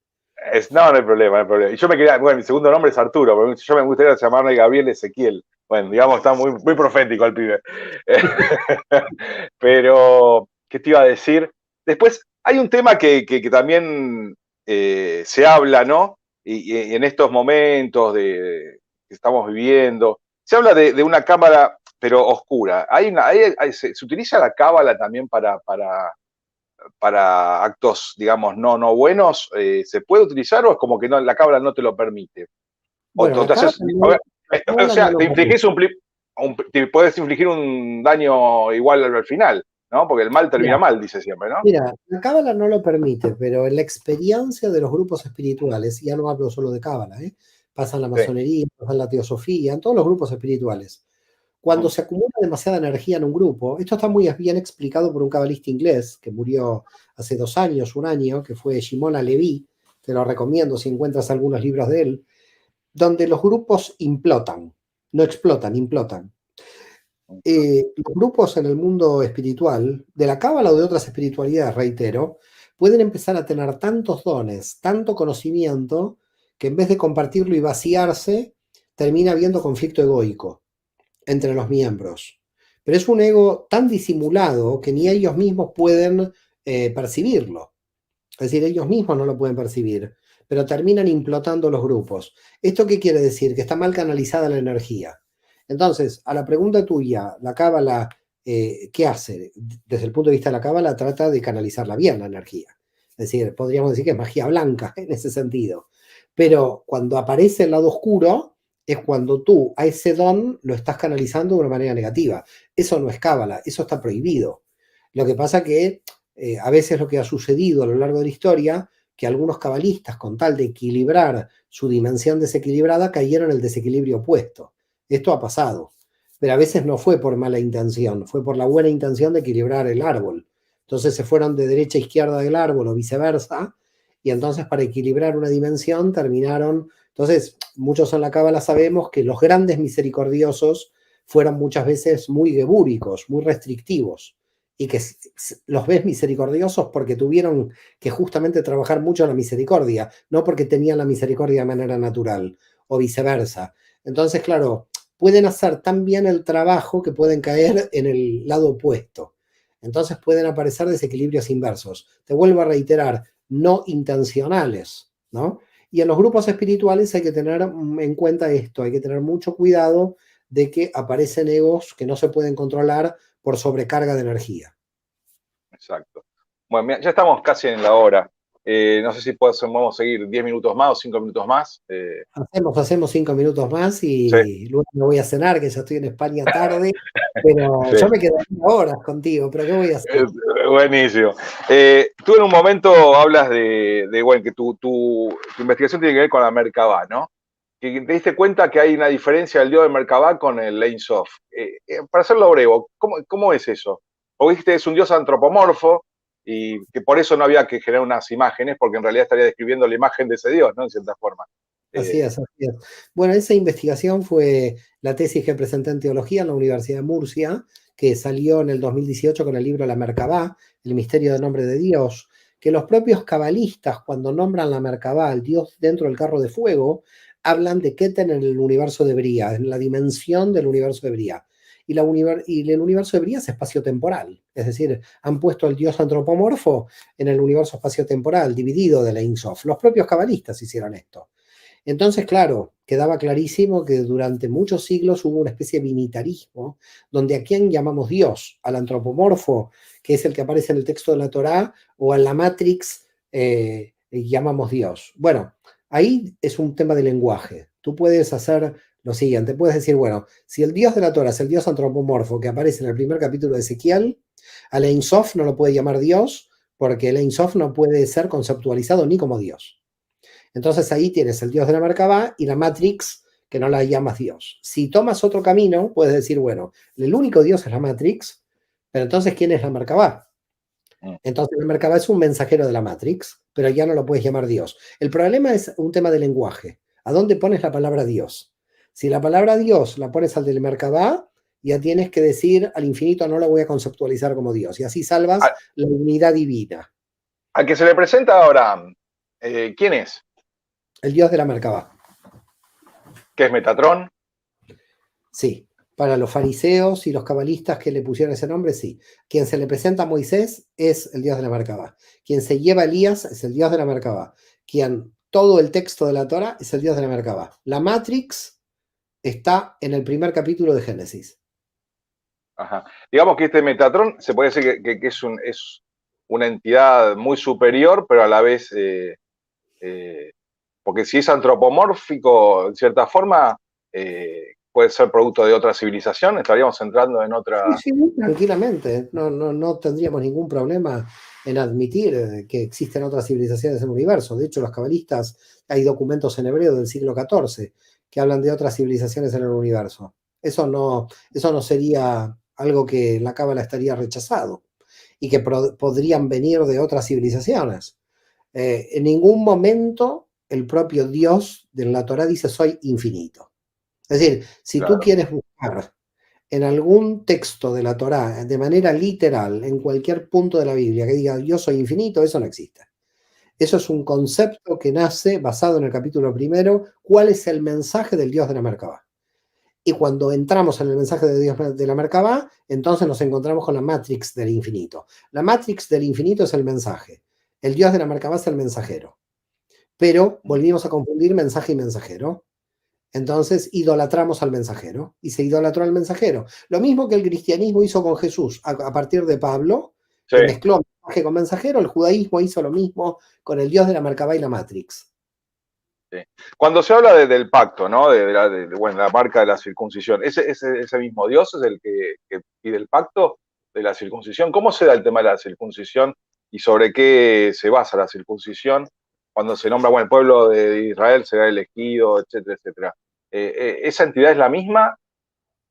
no, no hay problema, no hay problema. Y yo me quería, bueno, mi segundo nombre es Arturo, pero yo me gustaría llamarme Gabriel Ezequiel. Bueno, digamos, está muy profético el pibe. Pero, ¿qué te iba a decir? Después, hay un tema que también se habla, ¿no? Y en estos momentos estamos viviendo. Se habla de una cábala, pero oscura. Se utiliza la cábala también para actos, digamos, no buenos. ¿Se puede utilizar o es como que no, la cábala no te lo permite? Bueno, la cábala O sea, no te lo permite. infligís te puedes infligir un daño igual al final, ¿no? Porque el mal termina mal, dice siempre, ¿no? Mira, la cábala no lo permite, pero en la experiencia de los grupos espirituales, ya no hablo solo de cábala, pasa en la Sí. masonería, pasa en la teosofía, en todos los grupos espirituales. Cuando se acumula demasiada energía en un grupo, esto está muy bien explicado por un cabalista inglés que murió hace 2 años, 1 año, que fue Shimon Leví, te lo recomiendo si encuentras algunos libros de él, donde los grupos implotan, no explotan, implotan. Los grupos en el mundo espiritual, de la cábala o de otras espiritualidades, reitero, pueden empezar a tener tantos dones, tanto conocimiento, que en vez de compartirlo y vaciarse, termina habiendo conflicto egoico entre los miembros. Pero es un ego tan disimulado que ni ellos mismos pueden percibirlo. Es decir, ellos mismos no lo pueden percibir, pero terminan implotando los grupos. ¿Esto qué quiere decir? Que está mal canalizada la energía. Entonces, a la pregunta tuya, la cábala, ¿qué hace? Desde el punto de vista de la cábala, trata de canalizarla bien, la energía. Es decir, podríamos decir que es magia blanca en ese sentido. Pero cuando aparece el lado oscuro, es cuando tú a ese don lo estás canalizando de una manera negativa. Eso no es cábala, eso está prohibido. Lo que pasa que a veces lo que ha sucedido a lo largo de la historia, que algunos cabalistas, con tal de equilibrar su dimensión desequilibrada, cayeron en el desequilibrio opuesto. Esto ha pasado, pero a veces no fue por mala intención, fue por la buena intención de equilibrar el árbol. Entonces se fueron de derecha a izquierda del árbol o viceversa, y entonces para equilibrar una dimensión terminaron. Entonces, muchos en la cábala sabemos que los grandes misericordiosos fueron muchas veces muy gebúricos, muy restrictivos, y que los ves misericordiosos porque tuvieron que justamente trabajar mucho la misericordia, no porque tenían la misericordia de manera natural, o viceversa. Entonces, claro, pueden hacer tan bien el trabajo que pueden caer en el lado opuesto. Entonces pueden aparecer desequilibrios inversos. Te vuelvo a reiterar, no intencionales, ¿no? Y en los grupos espirituales hay que tener en cuenta esto, hay que tener mucho cuidado de que aparecen egos que no se pueden controlar por sobrecarga de energía. Exacto. Bueno, mira, ya estamos casi en la hora. No sé si podemos seguir 10 minutos más o 5 minutos más. Hacemos 5 minutos más Sí, y luego me voy a cenar, que ya estoy en España tarde, pero sí. yo me quedaría horas contigo, pero ¿qué voy a hacer? Buenísimo. Tú en un momento hablas bueno, que tu investigación tiene que ver con la Merkabah, ¿no? Que te diste cuenta que hay una diferencia del dios de Merkabah con el Ein Sof. Para hacerlo breve, ¿cómo es eso? Porque dijiste es un dios antropomorfo y que por eso no había que generar unas imágenes, porque en realidad estaría describiendo la imagen de ese dios, ¿no? En cierta forma. Así es, así es. Bueno, esa investigación fue la tesis que presenté en teología en la Universidad de Murcia, que salió en el 2018 con el libro La Merkabah, el misterio del nombre de Dios, que los propios cabalistas, cuando nombran la Merkabah, el Dios dentro del carro de fuego, hablan de Keter en el universo de Bría, en la dimensión del universo de Bría. Y el universo de Bría es espacio-temporal, es decir, han puesto al Dios antropomorfo en el universo espacio-temporal, dividido de la Ein Sof. Los propios cabalistas hicieron esto. Entonces, claro, quedaba clarísimo que durante muchos siglos hubo una especie de binitarismo, donde a quién llamamos Dios, al antropomorfo, que es el que aparece en el texto de la Torá, o a la Matrix llamamos Dios. Bueno, ahí es un tema de lenguaje. Tú puedes hacer lo siguiente, puedes decir, bueno, si el Dios de la Torá es el Dios antropomorfo que aparece en el primer capítulo de Ezequiel, al Ein Sof no lo puede llamar Dios, porque el Ein Sof no puede ser conceptualizado ni como Dios. Entonces ahí tienes el Dios de la Merkabah y la Matrix, que no la llamas Dios. Si tomas otro camino, puedes decir, bueno, el único Dios es la Matrix, pero entonces, ¿quién es la Merkabah? Entonces la Merkabah es un mensajero de la Matrix, pero ya no lo puedes llamar Dios. El problema es un tema de lenguaje. ¿A dónde pones la palabra Dios? Si la palabra Dios la pones al del Merkabah, ya tienes que decir al infinito no lo voy a conceptualizar como Dios. Y así salvas la unidad divina. Al que se le presenta a Abraham, ¿quién es? El Dios de la Merkabah. ¿Qué es Metatrón? Sí, para los fariseos y los cabalistas que le pusieron ese nombre, sí. Quien se le presenta a Moisés es el Dios de la Merkabah. Quien se lleva a Elías es el Dios de la Merkabah. Quien todo el texto de la Torah es el Dios de la Merkabah. La Matrix está en el primer capítulo de Génesis. Ajá. Digamos que este Metatron se puede decir que es una entidad muy superior, pero a la vez, porque si es antropomórfico, en cierta forma, puede ser producto de otra civilización, estaríamos entrando en Sí, otra... sí, tranquilamente. No tendríamos ningún problema en admitir que existen otras civilizaciones en el universo. De hecho, los cabalistas, hay documentos en hebreo del siglo XIV que hablan de otras civilizaciones en el universo. Eso no sería algo que la cábala estaría rechazado y que podrían venir de otras civilizaciones. En ningún momento el propio Dios de la Torá dice soy infinito. Es decir, si tú Claro, quieres buscar en algún texto de la Torá, de manera literal, en cualquier punto de la Biblia, que diga yo soy infinito, eso no existe. Eso es un concepto que nace basado en el capítulo primero, cuál es el mensaje del Dios de la Merkabah. Y cuando entramos en el mensaje de Dios de la Merkabah, entonces nos encontramos con la Matrix del infinito. La Matrix del infinito es el mensaje. El Dios de la Merkabah es el mensajero. Pero volvimos a confundir mensaje y mensajero. Entonces idolatramos al mensajero y se idolatró al mensajero. Lo mismo que el cristianismo hizo con Jesús a partir de Pablo, sí. que mezcló mensaje con mensajero, el judaísmo hizo lo mismo con el Dios de la Merkabah y la Matrix. Sí. Cuando se habla del pacto, ¿no? Bueno, la marca de la circuncisión, ese mismo Dios es el que pide el pacto de la circuncisión. ¿Cómo se da el tema de la circuncisión y sobre qué se basa la circuncisión cuando se nombra, bueno, el pueblo de Israel será elegido, etcétera, etcétera? ¿Esa entidad es la misma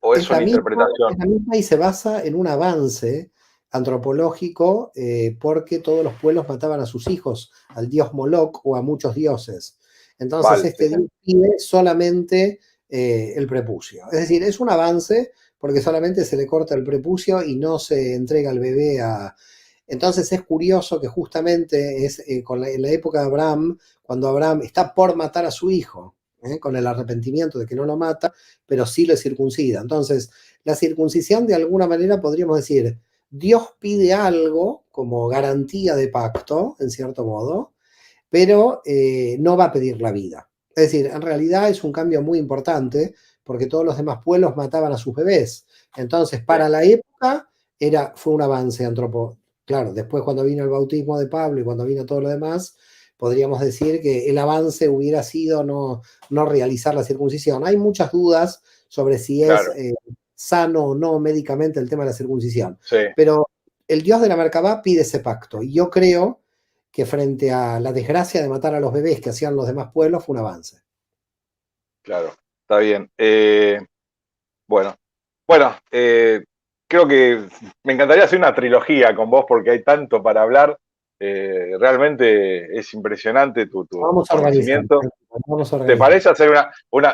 o es una Es interpretación? la misma y se basa en un avance antropológico porque todos los pueblos mataban a sus hijos, al dios Moloch o a muchos dioses. Entonces Vale, sí. este dios pide solamente el prepucio. Es decir, es un avance porque solamente se le corta el prepucio y no se entrega el bebé a... Entonces es curioso que justamente es en la época de Abraham, cuando Abraham está por matar a su hijo, con el arrepentimiento de que no lo mata, pero sí lo circuncida. Entonces, la circuncisión de alguna manera podríamos decir, Dios pide algo como garantía de pacto, en cierto modo, pero no va a pedir la vida. Es decir, en realidad es un cambio muy importante porque todos los demás pueblos mataban a sus bebés. Entonces, Sí, para la época fue un avance antropológico. Claro, después cuando vino el bautismo de Pablo y cuando vino todo lo demás, podríamos decir que el avance hubiera sido no realizar la circuncisión. Hay muchas dudas sobre si es claro, sano o no médicamente el tema de la circuncisión, sí, pero el Dios de la Merkabah pide ese pacto y yo creo que frente a la desgracia de matar a los bebés que hacían los demás pueblos fue un avance. claro, está bien. Bueno, bueno, creo que me encantaría hacer una trilogía con vos porque hay tanto para hablar. Realmente es impresionante tu Vamos a organizar, conocimiento. vamos a ¿Te organizar. parece hacer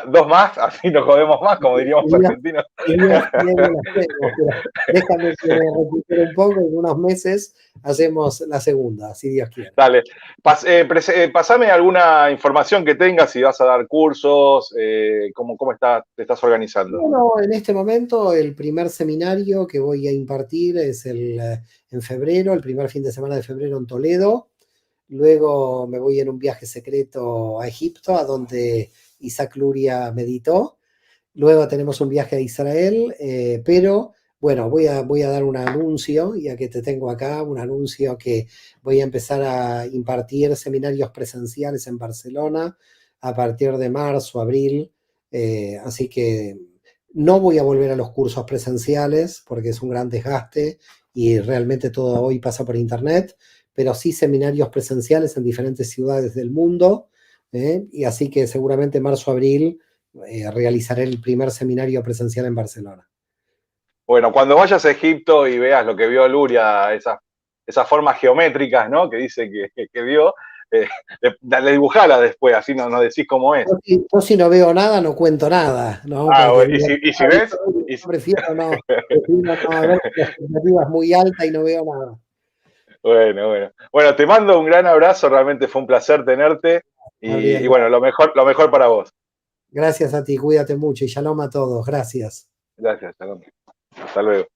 dos más? Así nos jodemos más, como diríamos argentinos. Si Dios quiere, lo hacemos, pero déjame que recuperar un poco, en unos meses hacemos la segunda, si Dios quiere. Dale, pasame alguna información que tengas, si vas a dar cursos, cómo te estás organizando. Bueno, en este momento el primer seminario que voy a impartir es en febrero, el primer fin de semana de febrero en Toledo. Luego me voy en un viaje secreto a Egipto, a donde Isaac Luria meditó. Luego tenemos un viaje a Israel, pero bueno, voy a dar un anuncio, ya que te tengo acá, un anuncio que voy a empezar a impartir seminarios presenciales en Barcelona a partir de marzo, abril. Así que no voy a volver a los cursos presenciales porque es un gran desgaste y realmente todo hoy pasa por internet, pero sí seminarios presenciales en diferentes ciudades del mundo. Y así que seguramente marzo, abril realizaré el primer seminario presencial en Barcelona. Bueno, cuando vayas a Egipto y veas lo que vio Luria, esas formas geométricas, ¿no? Que dice que vio, le dibujala después, así nos decís cómo es. Yo si no veo nada, no cuento nada, ¿no? Ah, Porque bueno, y si ves, prefiero no haber expectativas muy altas y no veo nada. bueno, bueno. Bueno, te mando un gran abrazo, realmente fue un placer tenerte y Gabriel, bueno, lo mejor para vos. gracias a ti, cuídate mucho y shalom a todos, gracias. Gracias, Salón. Hasta luego.